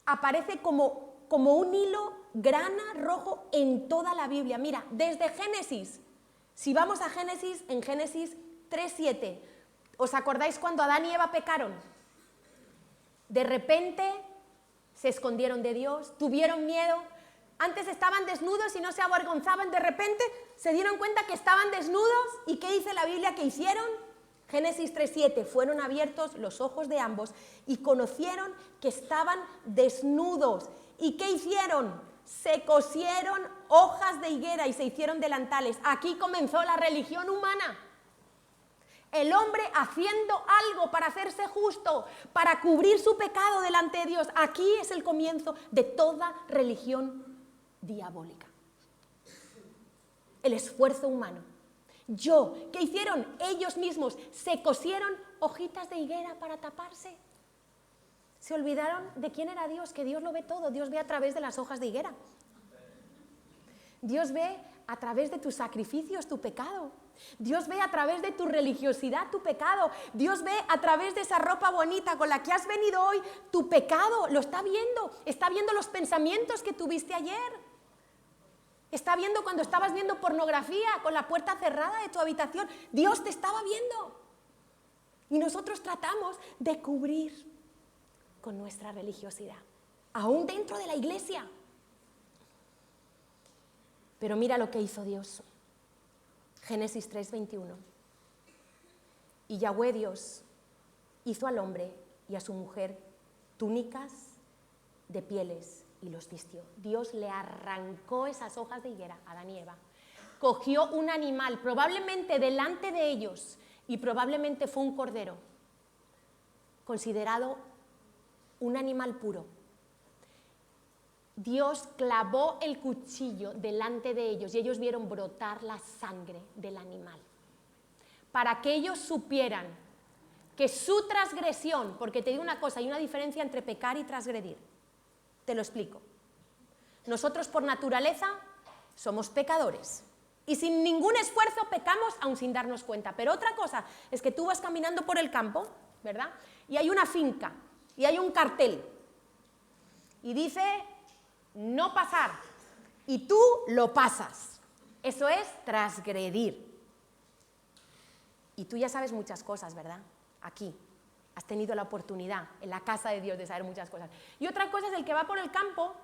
aparece como un hilo grana rojo en toda la Biblia. Mira, desde Génesis, si vamos a Génesis, en Génesis 3:7, ¿os acordáis cuando Adán y Eva pecaron? De repente se escondieron de Dios, tuvieron miedo, antes estaban desnudos y no se avergonzaban, de repente se dieron cuenta que estaban desnudos, ¿y qué dice la Biblia que hicieron? Génesis 3:7, fueron abiertos los ojos de ambos y conocieron que estaban desnudos. ¿Y qué hicieron? Se cosieron hojas de higuera y se hicieron delantales. Aquí comenzó la religión humana. El hombre haciendo algo para hacerse justo, para cubrir su pecado delante de Dios. Aquí es el comienzo de toda religión diabólica. El esfuerzo humano. ¿Qué hicieron? Ellos mismos se cosieron hojitas de higuera para taparse. Se olvidaron de quién era Dios, que Dios lo ve todo, Dios ve a través de las hojas de higuera. Dios ve a través de tus sacrificios tu pecado. Dios ve a través de tu religiosidad tu pecado. Dios ve a través de esa ropa bonita con la que has venido hoy tu pecado. Lo está viendo los pensamientos que tuviste ayer. Está viendo cuando estabas viendo pornografía con la puerta cerrada de tu habitación. Dios te estaba viendo. Y nosotros tratamos de cubrir con nuestra religiosidad, aún dentro de la iglesia. Pero mira lo que hizo Dios. Génesis 3:21. Y Yahweh Dios hizo al hombre y a su mujer túnicas de pieles y los vistió. Dios le arrancó esas hojas de higuera a Adán y Eva. Cogió un animal, probablemente delante de ellos, y probablemente fue un cordero, considerado un animal puro. Dios clavó el cuchillo delante de ellos y ellos vieron brotar la sangre del animal. Para que ellos supieran que su transgresión, porque te digo una cosa, hay una diferencia entre pecar y transgredir. Te lo explico. Nosotros por naturaleza somos pecadores y sin ningún esfuerzo pecamos aun sin darnos cuenta. Pero otra cosa es que tú vas caminando por el campo, ¿verdad? Y hay una finca. Y hay un cartel y dice no pasar y tú lo pasas. Eso es transgredir. Y tú ya sabes muchas cosas, ¿verdad? Aquí has tenido la oportunidad en la casa de Dios de saber muchas cosas. Y otra cosa es el que va por el campo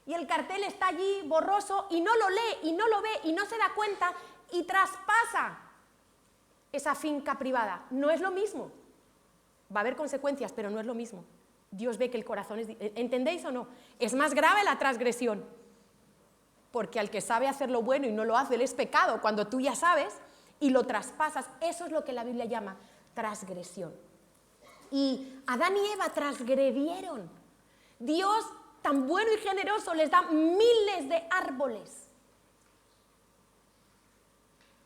y el cartel está allí borroso y no lo lee y no lo ve y no se da cuenta y traspasa esa finca privada. No es lo mismo. Va a haber consecuencias, pero no es lo mismo. Dios ve que el corazón es... ¿Entendéis o no? Es más grave la transgresión, porque al que sabe hacer lo bueno y no lo hace, él es pecado. Cuando tú ya sabes y lo traspasas, eso es lo que la Biblia llama transgresión. Y Adán y Eva transgredieron. Dios, tan bueno y generoso, les da miles de árboles.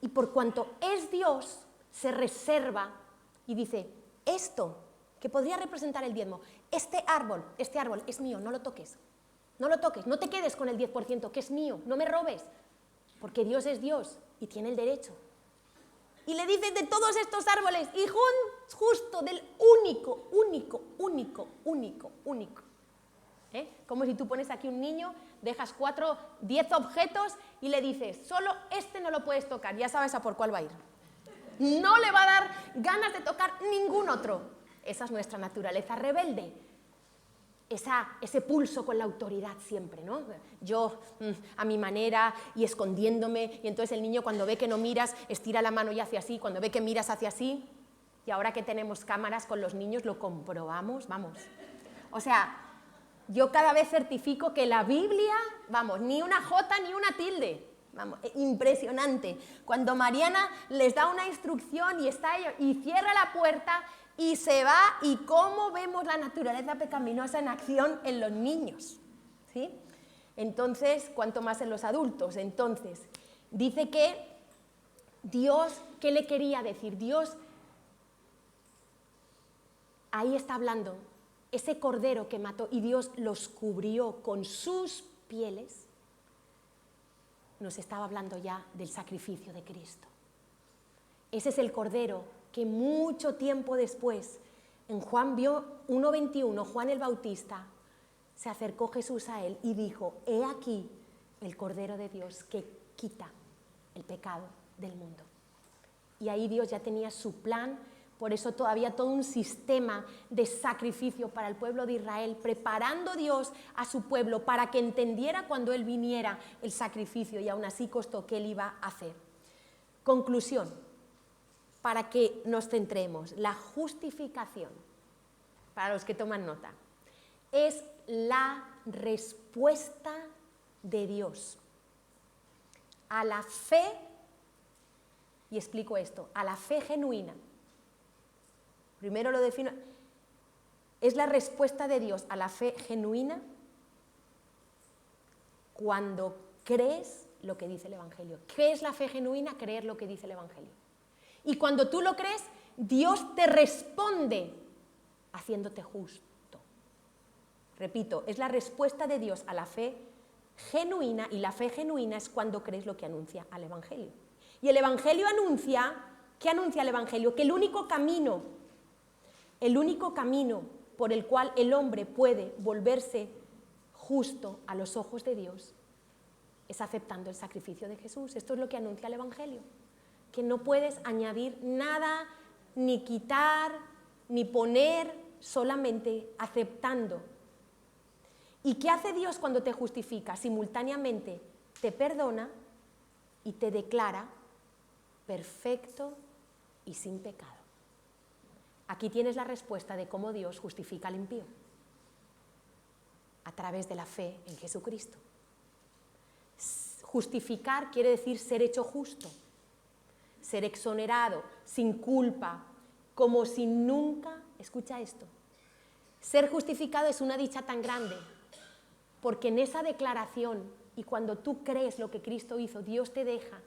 Y por cuanto es Dios, se reserva y dice... Esto, que podría representar el diezmo, este árbol es mío, no lo toques, no te quedes con el 10%, que es mío, no me robes. porque Dios es Dios y tiene el derecho. Y le dice de todos estos árboles, y justo del único. Como si tú pones aquí un niño, dejas 10 objetos y le dices, solo este no lo puedes tocar, ya sabes a por cuál va a ir. No le va a dar ganas de tocar ningún otro. Esa es nuestra naturaleza rebelde. Ese pulso con la autoridad siempre, ¿no? Yo a mi manera y escondiéndome, y entonces el niño cuando ve que no miras estira la mano y hace así, cuando ve que miras hace así, y ahora que tenemos cámaras con los niños lo comprobamos, vamos. O sea, yo cada vez certifico que la Biblia, vamos, ni una jota ni una tilde, vamos, impresionante. Cuando Mariana les da una instrucción y cierra la puerta, y se va, y cómo vemos la naturaleza pecaminosa en acción en los niños, ¿sí? Entonces, cuanto más en los adultos. Entonces, dice que Dios, ¿qué le quería decir? Dios, ahí está hablando, ese cordero que mató, y Dios los cubrió con sus pieles, nos estaba hablando ya del sacrificio de Cristo. Ese es el cordero que mucho tiempo después, en Juan 1:21, Juan el Bautista, se acercó Jesús a él y dijo, he aquí el Cordero de Dios que quita el pecado del mundo. Y ahí Dios ya tenía su plan, por eso todavía todo un sistema de sacrificio para el pueblo de Israel, preparando Dios a su pueblo para que entendiera cuando Él viniera el sacrificio, y aún así costó que Él iba a hacer. Conclusión. Para que nos centremos, la justificación, para los que toman nota, es la respuesta de Dios a la fe, y explico esto, a la fe genuina. Primero lo defino, es la respuesta de Dios a la fe genuina cuando crees lo que dice el Evangelio. ¿Qué es la fe genuina? Creer lo que dice el Evangelio. Y cuando tú lo crees, Dios te responde haciéndote justo. Repito, es la respuesta de Dios a la fe genuina, y la fe genuina es cuando crees lo que anuncia al Evangelio. Y el Evangelio anuncia, ¿qué anuncia el Evangelio? Que el único camino por el cual el hombre puede volverse justo a los ojos de Dios es aceptando el sacrificio de Jesús. Esto es lo que anuncia el Evangelio. Que no puedes añadir nada, ni quitar, ni poner, solamente aceptando. ¿Y qué hace Dios cuando te justifica? Simultáneamente te perdona y te declara perfecto y sin pecado. Aquí tienes la respuesta de cómo Dios justifica al impío. A través de la fe en Jesucristo. Justificar quiere decir ser hecho justo. Ser exonerado, sin culpa, como si nunca, escucha esto, ser justificado es una dicha tan grande, porque en esa declaración y cuando tú crees lo que Cristo hizo, Dios te deja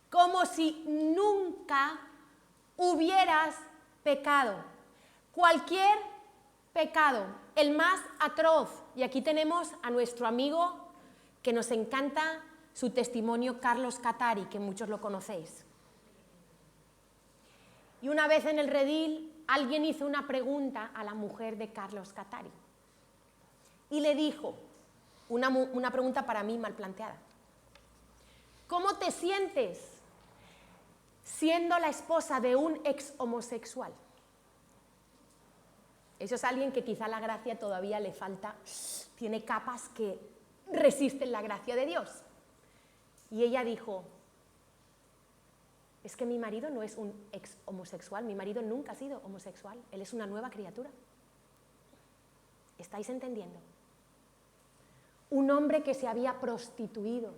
como si nunca hubieras pecado. Cualquier pecado, el más atroz, y aquí tenemos a nuestro amigo que nos encanta su testimonio, Carlos Catari, que muchos lo conocéis. Y una vez en el redil, alguien hizo una pregunta a la mujer de Carlos Catari. Y le dijo, una pregunta para mí mal planteada. ¿Cómo te sientes siendo la esposa de un ex homosexual? Eso es alguien que quizá la gracia todavía le falta, tiene capas que resisten la gracia de Dios. Y ella dijo, es que mi marido no es un ex homosexual, mi marido nunca ha sido homosexual, él es una nueva criatura. ¿Estáis entendiendo? Un hombre que se había prostituido,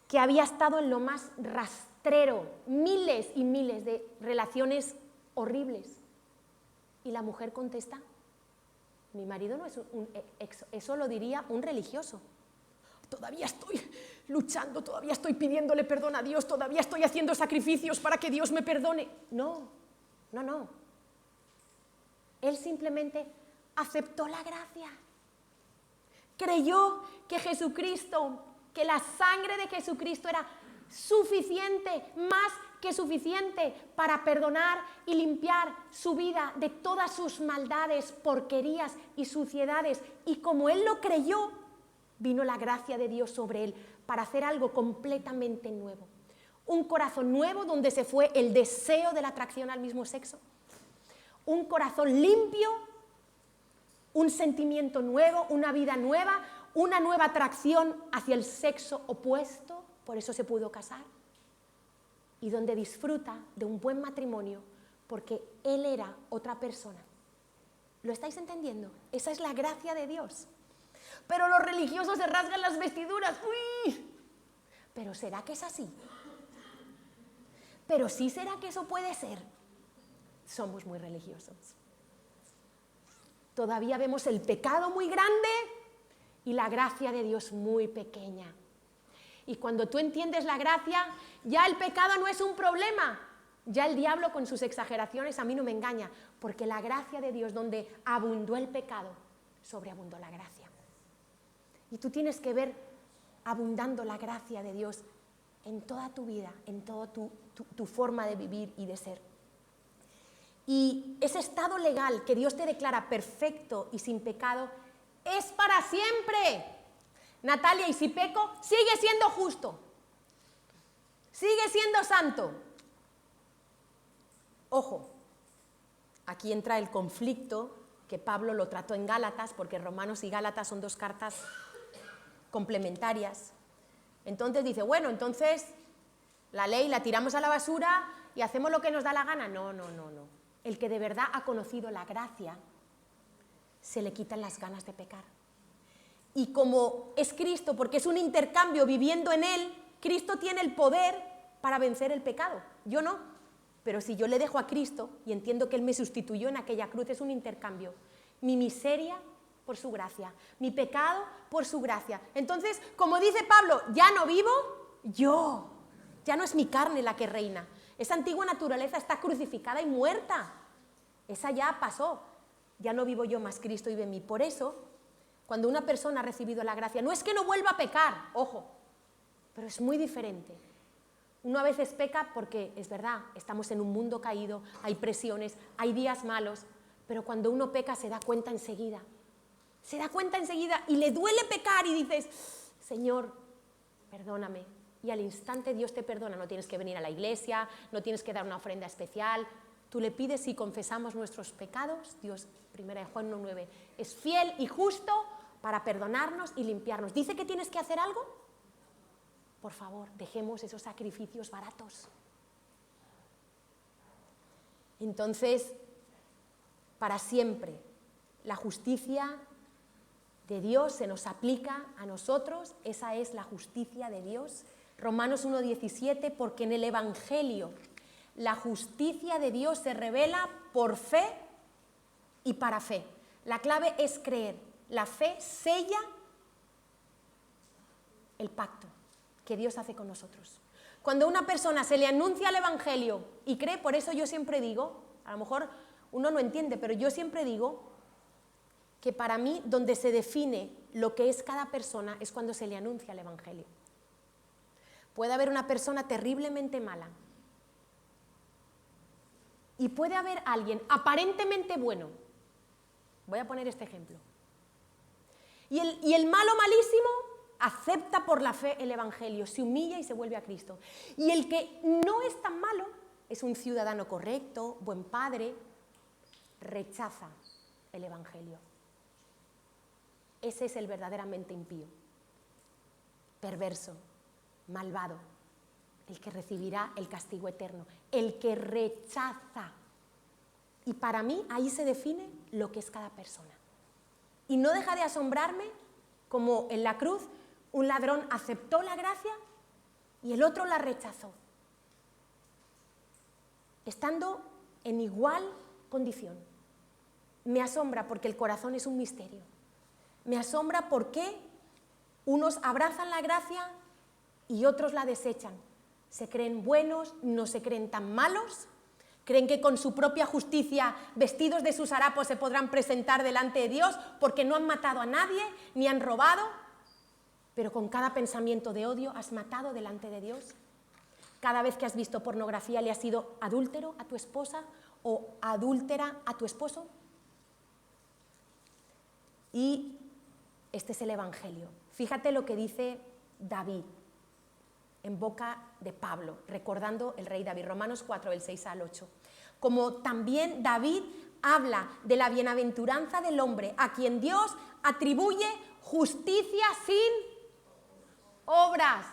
que había estado en lo más rastrero, miles y miles de relaciones horribles. Y la mujer contesta, mi marido no es un ex, eso lo diría un religioso. Todavía estoy luchando, todavía estoy pidiéndole perdón a Dios, todavía estoy haciendo sacrificios para que Dios me perdone. No. Él simplemente aceptó la gracia. Creyó que Jesucristo, que la sangre de Jesucristo era suficiente, más que suficiente para perdonar y limpiar su vida de todas sus maldades, porquerías y suciedades. Y como él lo creyó, vino la gracia de Dios sobre él para hacer algo completamente nuevo. Un corazón nuevo donde se fue el deseo de la atracción al mismo sexo. Un corazón limpio, un sentimiento nuevo, una vida nueva, una nueva atracción hacia el sexo opuesto, por eso se pudo casar. Y donde disfruta de un buen matrimonio porque él era otra persona. ¿Lo estáis entendiendo? Esa es la gracia de Dios. Pero los religiosos se rasgan las vestiduras. ¡Uy! ¿Pero será que es así? ¿Pero sí será que eso puede ser? Somos muy religiosos. Todavía vemos el pecado muy grande y la gracia de Dios muy pequeña. Y cuando tú entiendes la gracia, ya el pecado no es un problema. Ya el diablo con sus exageraciones a mí no me engaña, porque la gracia de Dios, donde abundó el pecado, sobreabundó la gracia. Y tú tienes que ver abundando la gracia de Dios en toda tu vida, en toda tu forma de vivir y de ser. Y ese estado legal que Dios te declara perfecto y sin pecado es para siempre. Natalia, y si peco, sigue siendo justo, sigue siendo santo. Ojo, aquí entra el conflicto que Pablo lo trató en Gálatas, porque Romanos y Gálatas son dos cartas complementarias. Entonces dice, bueno, entonces la ley la tiramos a la basura y hacemos lo que nos da la gana. No. El que de verdad ha conocido la gracia, se le quitan las ganas de pecar. Y como es Cristo, porque es un intercambio viviendo en Él, Cristo tiene el poder para vencer el pecado. Yo no, pero si yo le dejo a Cristo y entiendo que Él me sustituyó en aquella cruz, es un intercambio. Mi miseria por su gracia, mi pecado por su gracia. Entonces, como dice Pablo, ya no vivo yo, ya no es mi carne la que reina. Esa antigua naturaleza está crucificada y muerta. Esa ya pasó. Ya no vivo yo, más Cristo vive en mí. Por eso, cuando una persona ha recibido la gracia, no es que no vuelva a pecar, ojo, pero es muy diferente. Uno a veces peca porque, es verdad, estamos en un mundo caído, hay presiones, hay días malos, pero cuando uno peca se da cuenta enseguida. Se da cuenta enseguida y le duele pecar y dices, Señor, perdóname. Y al instante Dios te perdona, no tienes que venir a la iglesia, no tienes que dar una ofrenda especial. Tú le pides y confesamos nuestros pecados. Dios, 1 Juan 1:9, es fiel y justo para perdonarnos y limpiarnos. ¿Dice que tienes que hacer algo? Por favor, dejemos esos sacrificios baratos. Entonces, para siempre, la justicia de Dios se nos aplica a nosotros. Esa es la justicia de Dios. Romanos 1:17, porque en el Evangelio la justicia de Dios se revela por fe y para fe. La clave es creer. La fe sella el pacto que Dios hace con nosotros. Cuando a una persona se le anuncia el Evangelio y cree, por eso yo siempre digo, a lo mejor uno no entiende, pero yo siempre digo que para mí donde se define lo que es cada persona es cuando se le anuncia el Evangelio. Puede haber una persona terriblemente mala y puede haber alguien aparentemente bueno. Voy a poner este ejemplo. Y el malo malísimo acepta por la fe el Evangelio, se humilla y se vuelve a Cristo. Y el que no es tan malo, es un ciudadano correcto, buen padre, rechaza el Evangelio. Ese es el verdaderamente impío, perverso, malvado, el que recibirá el castigo eterno, el que rechaza. Y para mí ahí se define lo que es cada persona. Y no deja de asombrarme como en la cruz un ladrón aceptó la gracia y el otro la rechazó, estando en igual condición. Me asombra porque el corazón es un misterio. Me asombra por qué unos abrazan la gracia y otros la desechan. Se creen buenos, no se creen tan malos, creen que con su propia justicia, vestidos de sus harapos, se podrán presentar delante de Dios porque no han matado a nadie, ni han robado. pero con cada pensamiento de odio has matado delante de Dios. Cada vez que has visto pornografía le has sido adúltero a tu esposa o adúltera a tu esposo. Y este es el Evangelio. Fíjate lo que dice David en boca de Pablo, recordando el rey David, Romanos 4, del 6 al 8. Como también David habla de la bienaventuranza del hombre a quien Dios atribuye justicia sin obras.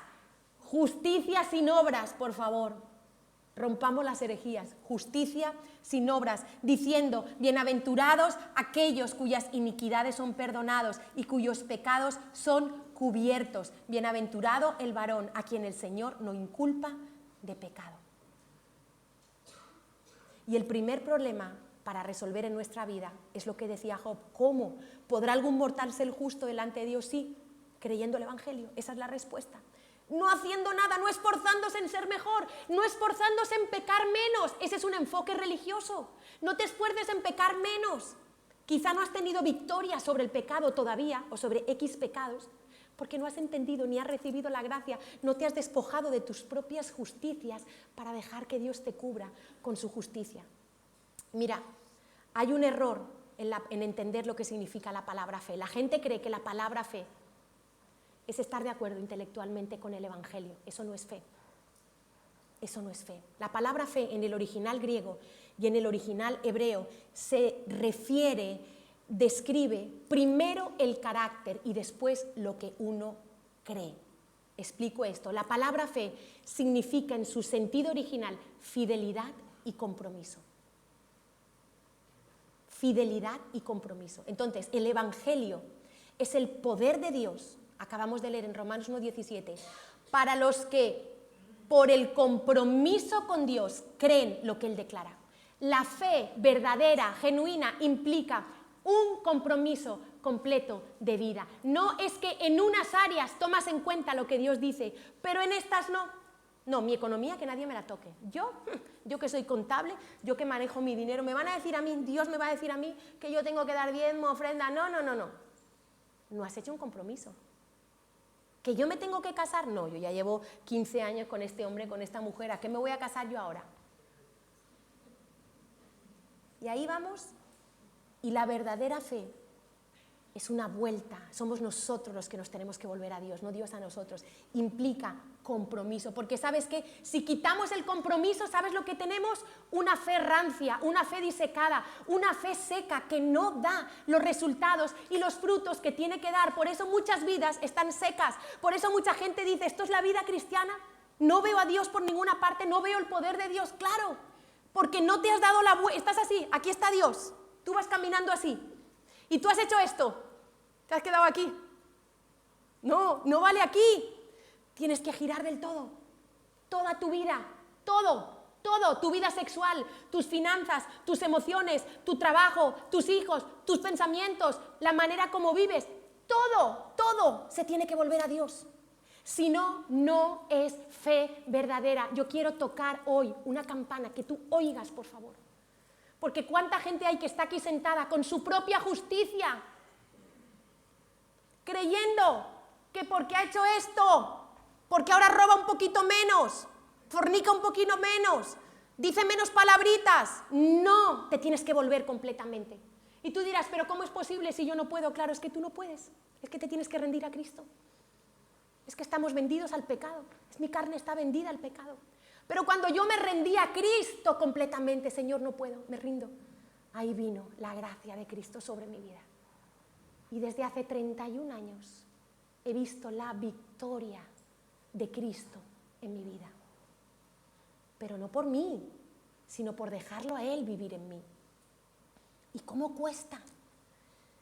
Justicia sin obras, por favor. Rompamos las herejías. Justicia sin obras, diciendo, bienaventurados aquellos cuyas iniquidades son perdonados y cuyos pecados son cubiertos. Bienaventurado el varón a quien el Señor no inculpa de pecado. Y el primer problema para resolver en nuestra vida es lo que decía Job. ¿Cómo? ¿Podrá algún mortal ser justo delante de Dios? Sí, creyendo el Evangelio. Esa es la respuesta. No haciendo nada, no esforzándose en ser mejor, no esforzándose en pecar menos. Ese es un enfoque religioso. No te esfuerces en pecar menos. Quizá no has tenido victoria sobre el pecado todavía o sobre X pecados porque no has entendido ni has recibido la gracia, no te has despojado de tus propias justicias para dejar que Dios te cubra con su justicia. Mira, hay un error en entender lo que significa la palabra fe. La gente cree que la palabra fe es estar de acuerdo intelectualmente con el Evangelio. Eso no es fe. Eso no es fe. La palabra fe en el original griego y en el original hebreo se refiere, describe primero el carácter y después lo que uno cree. Explico esto. La palabra fe significa en su sentido original fidelidad y compromiso. Fidelidad y compromiso. Entonces, el Evangelio es el poder de Dios. Acabamos de leer en Romanos 1:17, para los que por el compromiso con Dios creen lo que Él declara. La fe verdadera, genuina, implica un compromiso completo de vida. No es que en unas áreas tomas en cuenta lo que Dios dice, pero en estas no. No, mi economía que nadie me la toque. Yo que soy contable, yo que manejo mi dinero, me van a decir a mí, Dios me va a decir a mí que yo tengo que dar diezmo, ofrenda. No. No has hecho un compromiso. ¿Que yo me tengo que casar? No, yo ya llevo 15 años con este hombre, con esta mujer. ¿A qué me voy a casar yo ahora? Y ahí vamos. Y la verdadera fe es una vuelta. Somos nosotros los que nos tenemos que volver a Dios, no Dios a nosotros. Implica compromiso. Porque ¿sabes qué? Si quitamos el compromiso, ¿sabes lo que tenemos? Una fe rancia, una fe disecada, una fe seca que no da los resultados y los frutos que tiene que dar. Por eso muchas vidas están secas. Por eso mucha gente dice, ¿esto es la vida cristiana? No veo a Dios por ninguna parte, no veo el poder de Dios. Claro, porque no te has dado la vuelta. Estás así, aquí está Dios. Tú vas caminando así. Y tú has hecho esto. ¿Te has quedado aquí? No vale aquí. Tienes que girar del todo. Toda tu vida. Todo. Tu vida sexual, tus finanzas, tus emociones, tu trabajo, tus hijos, tus pensamientos, la manera como vives. Todo se tiene que volver a Dios. Si no, no es fe verdadera. Yo quiero tocar hoy una campana, que tú oigas, por favor. Porque cuánta gente hay que está aquí sentada con su propia justicia, creyendo que porque ha hecho esto, porque ahora roba un poquito menos, fornica un poquito menos, dice menos palabritas. No, te tienes que volver completamente. Y tú dirás, pero ¿cómo es posible si yo no puedo? Claro, es que tú no puedes, es que te tienes que rendir a Cristo. Es que estamos vendidos al pecado, mi carne está vendida al pecado. Pero cuando yo me rendí a Cristo completamente, Señor, no puedo, me rindo. Ahí vino la gracia de Cristo sobre mi vida. Y desde hace 31 años he visto la victoria de Cristo en mi vida. Pero no por mí, sino por dejarlo a Él vivir en mí. ¿Y cómo cuesta?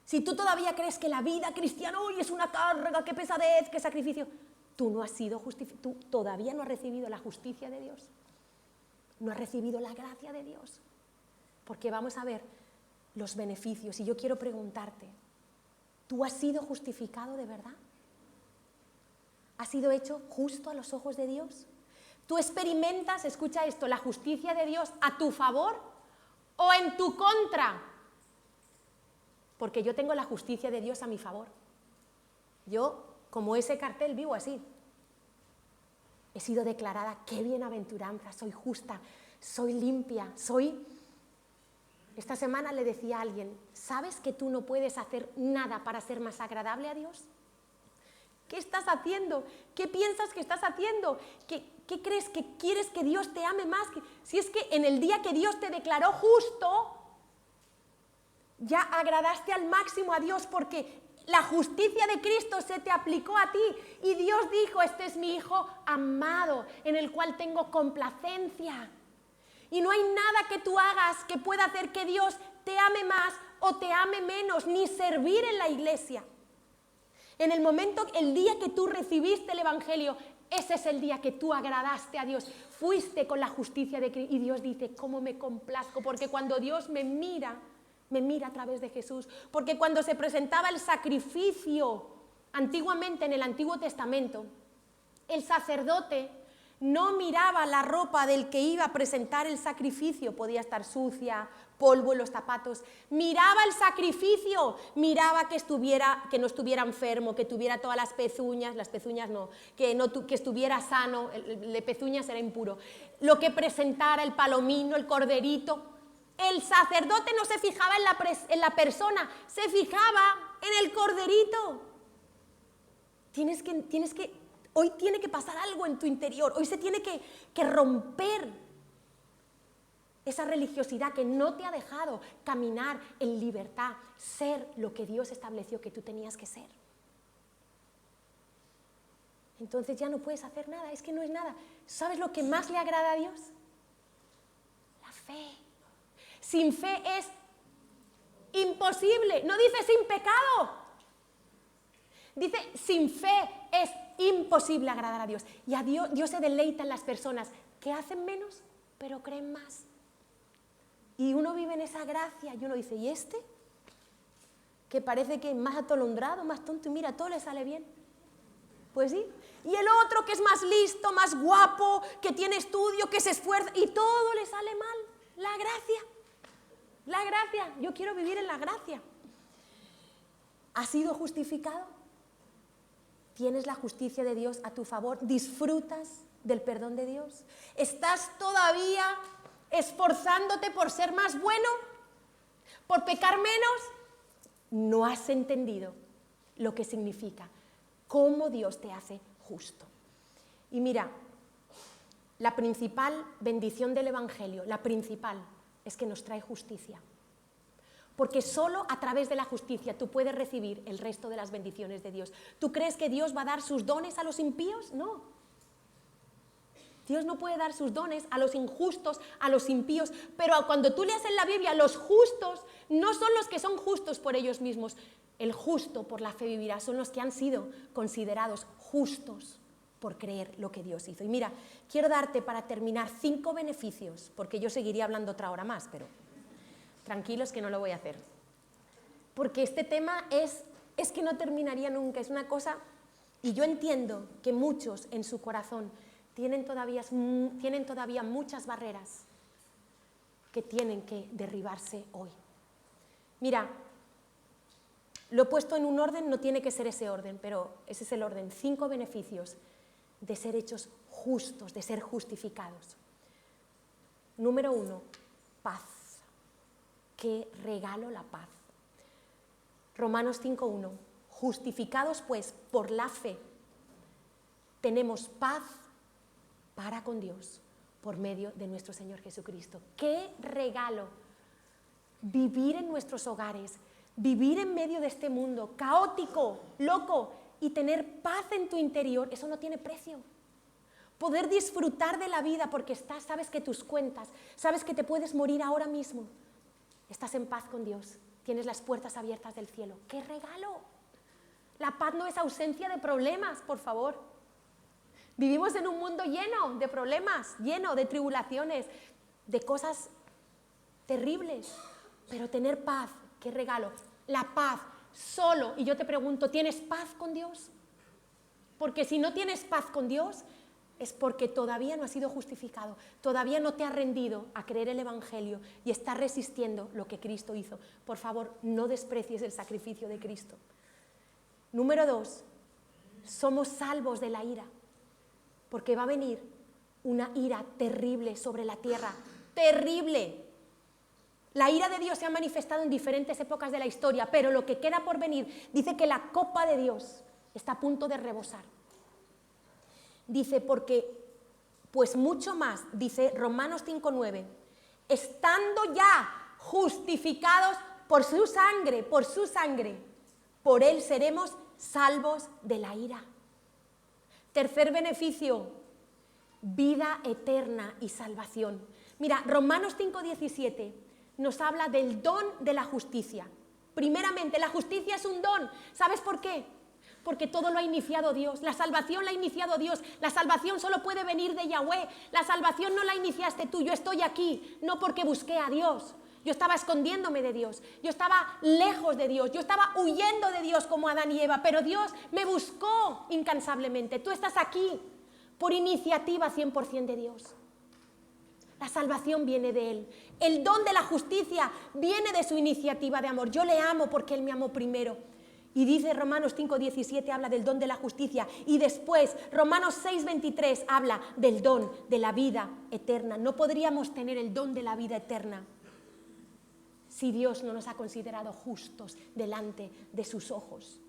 Si tú todavía crees que la vida cristiana hoy es una carga, qué pesadez, qué sacrificio, tú no has sido tú todavía no has recibido la justicia de Dios. No has recibido la gracia de Dios. Porque vamos a ver los beneficios. Y yo quiero preguntarte, ¿tú has sido justificado de verdad? ¿Has sido hecho justo a los ojos de Dios? ¿Tú experimentas, escucha esto, la justicia de Dios a tu favor o en tu contra? Porque yo tengo la justicia de Dios a mi favor. Yo como ese cartel, vivo así. He sido declarada, qué bienaventuranza, soy justa, soy limpia, soy... Esta semana le decía a alguien, ¿sabes que tú no puedes hacer nada para ser más agradable a Dios? ¿Qué estás haciendo? ¿Qué piensas que estás haciendo? ¿Qué crees que quieres que Dios te ame más? Si es que en el día que Dios te declaró justo, ya agradaste al máximo a Dios porque la justicia de Cristo se te aplicó a ti y Dios dijo, este es mi Hijo amado, en el cual tengo complacencia. Y no hay nada que tú hagas que pueda hacer que Dios te ame más o te ame menos, ni servir en la iglesia. En el momento, el día que tú recibiste el Evangelio, ese es el día que tú agradaste a Dios. Fuiste con la justicia de Cristo y Dios dice, ¿cómo me complazco? Porque cuando Dios me mira a través de Jesús. Porque cuando se presentaba el sacrificio, antiguamente en el Antiguo Testamento, el sacerdote no miraba la ropa del que iba a presentar el sacrificio, podía estar sucia, polvo en los zapatos, miraba el sacrificio, miraba que no estuviera enfermo, que tuviera todas las pezuñas no, que estuviera sano, el de pezuñas era impuro, lo que presentara, el palomino, el corderito. El sacerdote no se fijaba en la persona, se fijaba en el corderito. Hoy tiene que pasar algo en tu interior, hoy se tiene que romper esa religiosidad que no te ha dejado caminar en libertad, ser lo que Dios estableció que tú tenías que ser. Entonces ya no puedes hacer nada, es que no es nada. ¿Sabes lo que más le agrada a Dios? La fe. Sin fe es imposible, no dice sin pecado. Dice, sin fe es imposible agradar a Dios. Y a Dios se deleita en las personas que hacen menos, pero creen más. Y uno vive en esa gracia y uno dice, ¿y este? Que parece que es más atolondrado, más tonto y mira, todo le sale bien. Pues sí. Y el otro que es más listo, más guapo, que tiene estudio, que se esfuerza y todo le sale mal. La gracia. La gracia. Yo quiero vivir en la gracia. ¿Has sido justificado? ¿Tienes la justicia de Dios a tu favor? ¿Disfrutas del perdón de Dios? ¿Estás todavía esforzándote por ser más bueno? ¿Por pecar menos? No has entendido lo que significa, cómo Dios te hace justo. Y mira, la principal bendición del Evangelio, la principal, es que nos trae justicia. Porque solo a través de la justicia tú puedes recibir el resto de las bendiciones de Dios. ¿Tú crees que Dios va a dar sus dones a los impíos? No. Dios no puede dar sus dones a los injustos, a los impíos, pero cuando tú leas en la Biblia, los justos no son los que son justos por ellos mismos. El justo por la fe vivirá, son los que han sido considerados justos por creer lo que Dios hizo. Y mira, quiero darte para terminar 5 beneficios, porque yo seguiría hablando otra hora más, pero tranquilos que no lo voy a hacer. Porque este tema es que no terminaría nunca, es una cosa, y yo entiendo que muchos en su corazón tienen todavía muchas barreras que tienen que derribarse hoy. Mira, lo he puesto en un orden, no tiene que ser ese orden, pero ese es el orden. 5 beneficios de ser hechos justos, de ser justificados. Número 1, paz. ¡Qué regalo la paz! Romanos 5:1. Justificados pues por la fe, tenemos paz para con Dios por medio de nuestro Señor Jesucristo. ¡Qué regalo! Vivir en nuestros hogares, vivir en medio de este mundo caótico, loco, y tener paz en tu interior, eso no tiene precio. Poder disfrutar de la vida porque sabes que tus cuentas, sabes que te puedes morir ahora mismo. Estás en paz con Dios, tienes las puertas abiertas del cielo. ¡Qué regalo! La paz no es ausencia de problemas, por favor. Vivimos en un mundo lleno de problemas, lleno de tribulaciones, de cosas terribles. Pero tener paz, ¡qué regalo! La paz solo, y yo te pregunto, ¿tienes paz con Dios? Porque si no tienes paz con Dios, es porque todavía no has sido justificado, todavía no te has rendido a creer el Evangelio y estás resistiendo lo que Cristo hizo. Por favor, no desprecies el sacrificio de Cristo. Número 2, somos salvos de la ira, porque va a venir una ira terrible sobre la tierra, terrible. La ira de Dios se ha manifestado en diferentes épocas de la historia, pero lo que queda por venir, dice que la copa de Dios está a punto de rebosar. Dice, porque, pues mucho más, dice Romanos 5:9, estando ya justificados por su sangre, por él seremos salvos de la ira. Tercer beneficio, vida eterna y salvación. Mira, Romanos 5:17 nos habla del don de la justicia. Primeramente, la justicia es un don. ¿Sabes por qué? Porque todo lo ha iniciado Dios. La salvación la ha iniciado Dios. La salvación solo puede venir de Yahweh. La salvación no la iniciaste tú. Yo estoy aquí, no porque busqué a Dios. Yo estaba escondiéndome de Dios. Yo estaba lejos de Dios. Yo estaba huyendo de Dios como Adán y Eva. Pero Dios me buscó incansablemente. Tú estás aquí por iniciativa 100% de Dios. La salvación viene de Él. El don de la justicia viene de su iniciativa de amor. Yo le amo porque Él me amó primero. Y dice Romanos 5:17, habla del don de la justicia. Y después, Romanos 6:23 habla del don de la vida eterna. No podríamos tener el don de la vida eterna si Dios no nos ha considerado justos delante de sus ojos.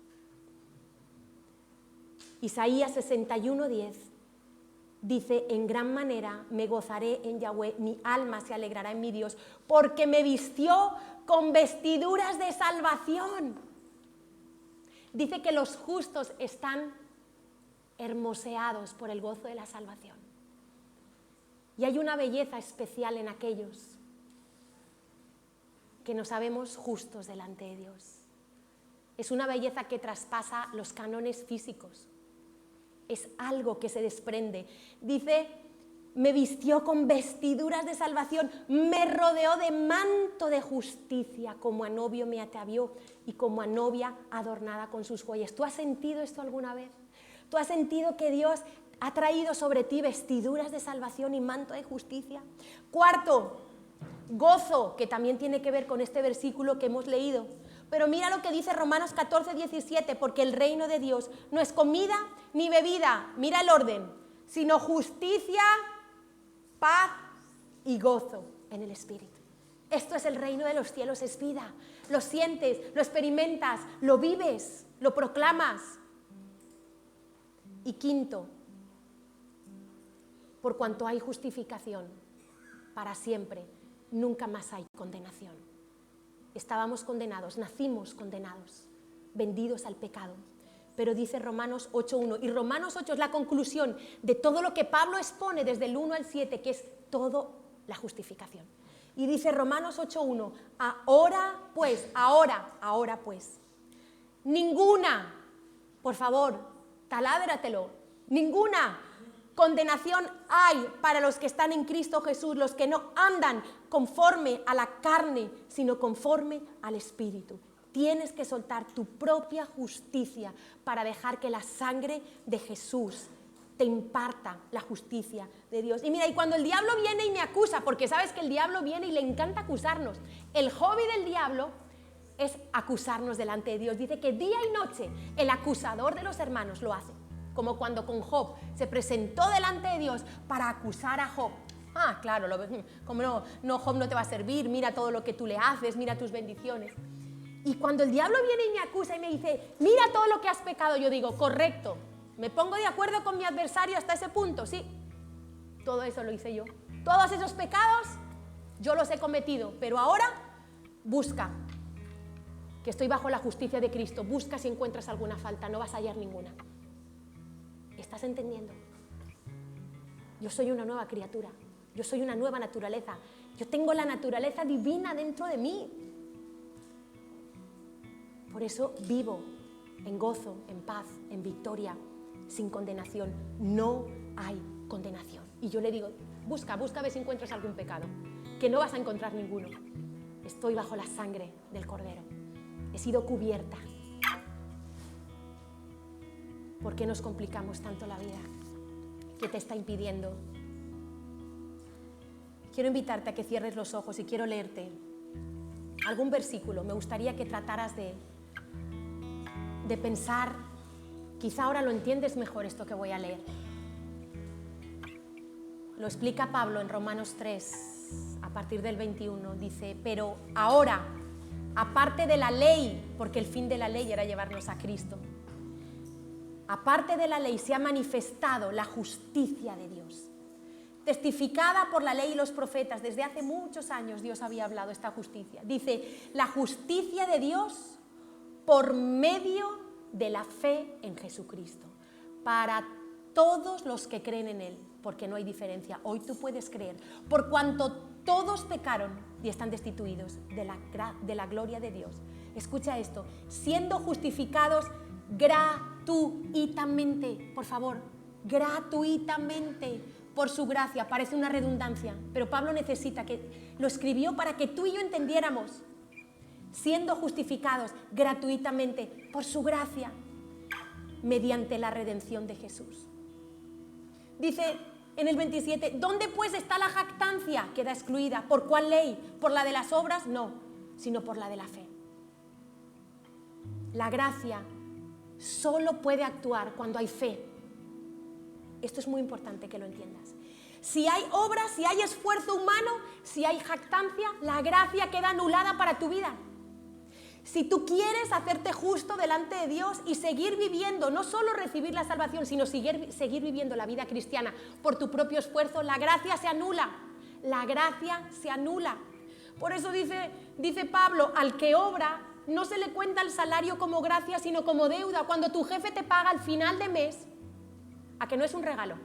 Isaías 61:10 dice, en gran manera me gozaré en Yahweh, mi alma se alegrará en mi Dios, porque me vistió con vestiduras de salvación. Dice que los justos están hermoseados por el gozo de la salvación. Y hay una belleza especial en aquellos que nos sabemos justos delante de Dios. Es una belleza que traspasa los cánones físicos. Es algo que se desprende. Dice, me vistió con vestiduras de salvación, me rodeó de manto de justicia, como a novio me atavió y como a novia adornada con sus joyas. ¿Tú has sentido esto alguna vez? ¿Tú has sentido que Dios ha traído sobre ti vestiduras de salvación y manto de justicia? Cuarto, gozo, que también tiene que ver con este versículo que hemos leído. Pero mira lo que dice Romanos 14:17, porque el reino de Dios no es comida ni bebida, mira el orden, sino justicia, paz y gozo en el Espíritu. Esto es el reino de los cielos, es vida. Lo sientes, lo experimentas, lo vives, lo proclamas. Y quinto, por cuanto hay justificación para siempre, nunca más hay condenación. Estábamos condenados, nacimos condenados, vendidos al pecado. Pero dice Romanos 8:1, y Romanos 8 es la conclusión de todo lo que Pablo expone desde el 1 al 7, que es todo la justificación. Y dice Romanos 8:1, ahora pues, ninguna, por favor, taládratelo, ninguna condenación hay para los que están en Cristo Jesús, los que no andan conforme a la carne, sino conforme al Espíritu. Tienes que soltar tu propia justicia para dejar que la sangre de Jesús te imparta la justicia de Dios. Y mira, y cuando el diablo viene y me acusa, porque sabes que el diablo viene y le encanta acusarnos, el hobby del diablo es acusarnos delante de Dios. Dice que día y noche el acusador de los hermanos lo hace. Como cuando con Job se presentó delante de Dios para acusar a Job. Ah, claro, como no, Job no te va a servir, mira todo lo que tú le haces, mira tus bendiciones. Y cuando el diablo viene y me acusa y me dice, mira todo lo que has pecado, yo digo, correcto, me pongo de acuerdo con mi adversario hasta ese punto, sí, todo eso lo hice yo. Todos esos pecados yo los he cometido, pero ahora busca, que estoy bajo la justicia de Cristo, busca si encuentras alguna falta, no vas a hallar ninguna. ¿Estás entendiendo? Yo soy una nueva criatura, yo soy una nueva naturaleza, yo tengo la naturaleza divina dentro de mí. Por eso vivo en gozo, en paz, en victoria, sin condenación. No hay condenación. Y yo le digo, busca a ver si encuentras algún pecado, que no vas a encontrar ninguno. Estoy bajo la sangre del Cordero. He sido cubierta. ¿Por qué nos complicamos tanto la vida? ¿Qué te está impidiendo? Quiero invitarte a que cierres los ojos y quiero leerte algún versículo. Me gustaría que trataras de pensar quizá ahora lo entiendes mejor esto que voy a leer. Lo explica Pablo en Romanos 3, a partir del 21. Dice, pero ahora, aparte de la ley, porque el fin de la ley era llevarnos a Cristo, aparte de la ley se ha manifestado la justicia de Dios, testificada por la ley y los profetas. Desde hace muchos años Dios había hablado esta justicia. Dice, la justicia de Dios por medio de la fe en Jesucristo, para todos los que creen en Él, porque no hay diferencia. Hoy tú puedes creer, por cuanto todos pecaron y están destituidos de la gloria de Dios. Escucha esto, siendo justificados gratuitamente, por favor, gratuitamente, por su gracia. Parece una redundancia, pero Pablo necesita que lo escribió para que tú y yo entendiéramos. Siendo justificados gratuitamente por su gracia, mediante la redención de Jesús. Dice en el 27, ¿dónde pues está la jactancia? Queda excluida. ¿Por cuál ley? ¿Por la de las obras? No, sino por la de la fe. La gracia solo puede actuar cuando hay fe. Esto es muy importante que lo entiendas. Si hay obras, si hay esfuerzo humano, si hay jactancia, la gracia queda anulada para tu vida. Si tú quieres hacerte justo delante de Dios y seguir viviendo, no solo recibir la salvación, sino seguir viviendo la vida cristiana por tu propio esfuerzo, la gracia se anula. La gracia se anula. Por eso dice Pablo, al que obra no se le cuenta el salario como gracia, sino como deuda. Cuando tu jefe te paga al final de mes, ¿a que no es un regalo?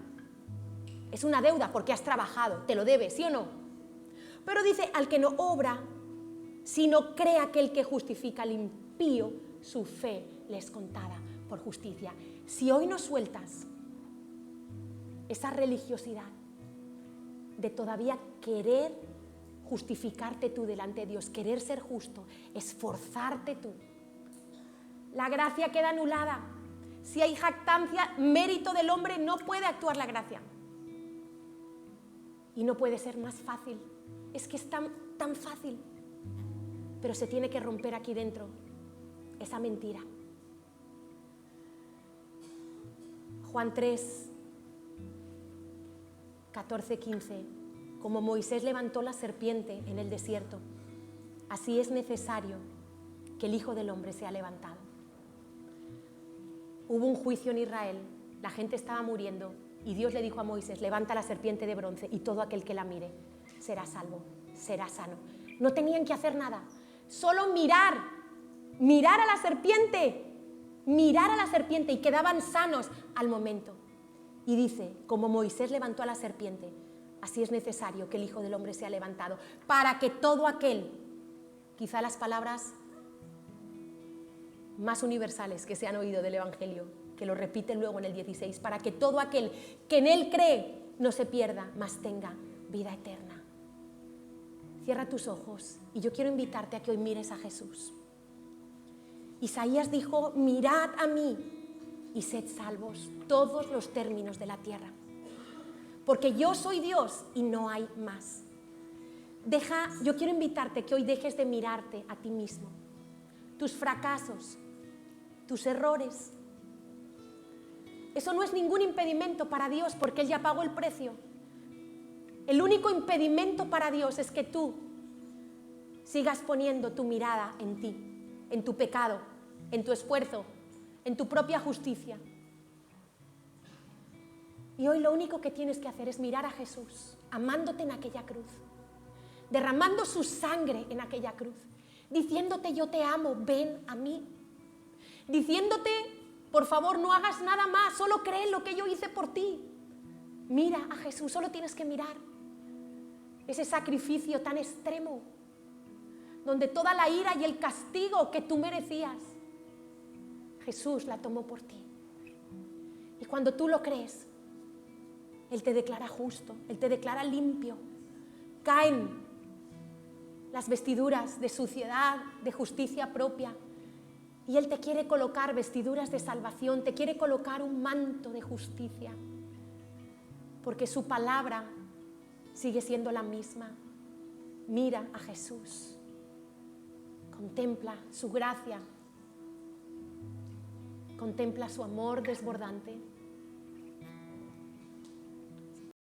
Es una deuda porque has trabajado, te lo debes, ¿sí o no? Pero dice, al que no obra, sino cree aquel que justifica al impío, su fe le es contada por justicia. Si hoy no sueltas esa religiosidad de todavía querer justificarte tú delante de Dios, querer ser justo, esforzarte tú, la gracia queda anulada. Si hay jactancia, mérito del hombre, no puede actuar la gracia. Y no puede ser más fácil. Es que es tan fácil. Pero se tiene que romper aquí dentro esa mentira. Juan 3, 14, 15. Como Moisés levantó la serpiente en el desierto, así es necesario que el Hijo del Hombre sea levantado. Hubo un juicio en Israel, la gente estaba muriendo y Dios le dijo a Moisés, levanta la serpiente de bronce y todo aquel que la mire será salvo, será sano. No tenían que hacer nada. Solo mirar a la serpiente y quedaban sanos al momento. Y dice, como Moisés levantó a la serpiente, así es necesario que el Hijo del Hombre sea levantado, para que todo aquel, quizá las palabras más universales que se han oído del Evangelio, que lo repiten luego en el 16, para que todo aquel que en Él cree no se pierda, mas tenga vida eterna. Cierra tus ojos y yo quiero invitarte a que hoy mires a Jesús. Isaías dijo, mirad a mí y sed salvos todos los términos de la tierra, porque yo soy Dios y no hay más. Yo quiero invitarte que hoy dejes de mirarte a ti mismo, tus fracasos, tus errores. Eso no es ningún impedimento para Dios porque Él ya pagó el precio. El único impedimento para Dios es que tú sigas poniendo tu mirada en ti, en tu pecado, en tu esfuerzo, en tu propia justicia. Y hoy lo único que tienes que hacer es mirar a Jesús, amándote en aquella cruz, derramando su sangre en aquella cruz, diciéndote yo te amo, ven a mí, diciéndote por favor no hagas nada más, solo cree en lo que yo hice por ti. Mira a Jesús, solo tienes que mirar ese sacrificio tan extremo, donde toda la ira y el castigo que tú merecías, Jesús la tomó por ti. Y cuando tú lo crees, Él te declara justo, Él te declara limpio. Caen las vestiduras de suciedad, de justicia propia, y Él te quiere colocar vestiduras de salvación, te quiere colocar un manto de justicia, porque su palabra sigue siendo la misma. Mira a Jesús, contempla su gracia. Contempla su amor desbordante.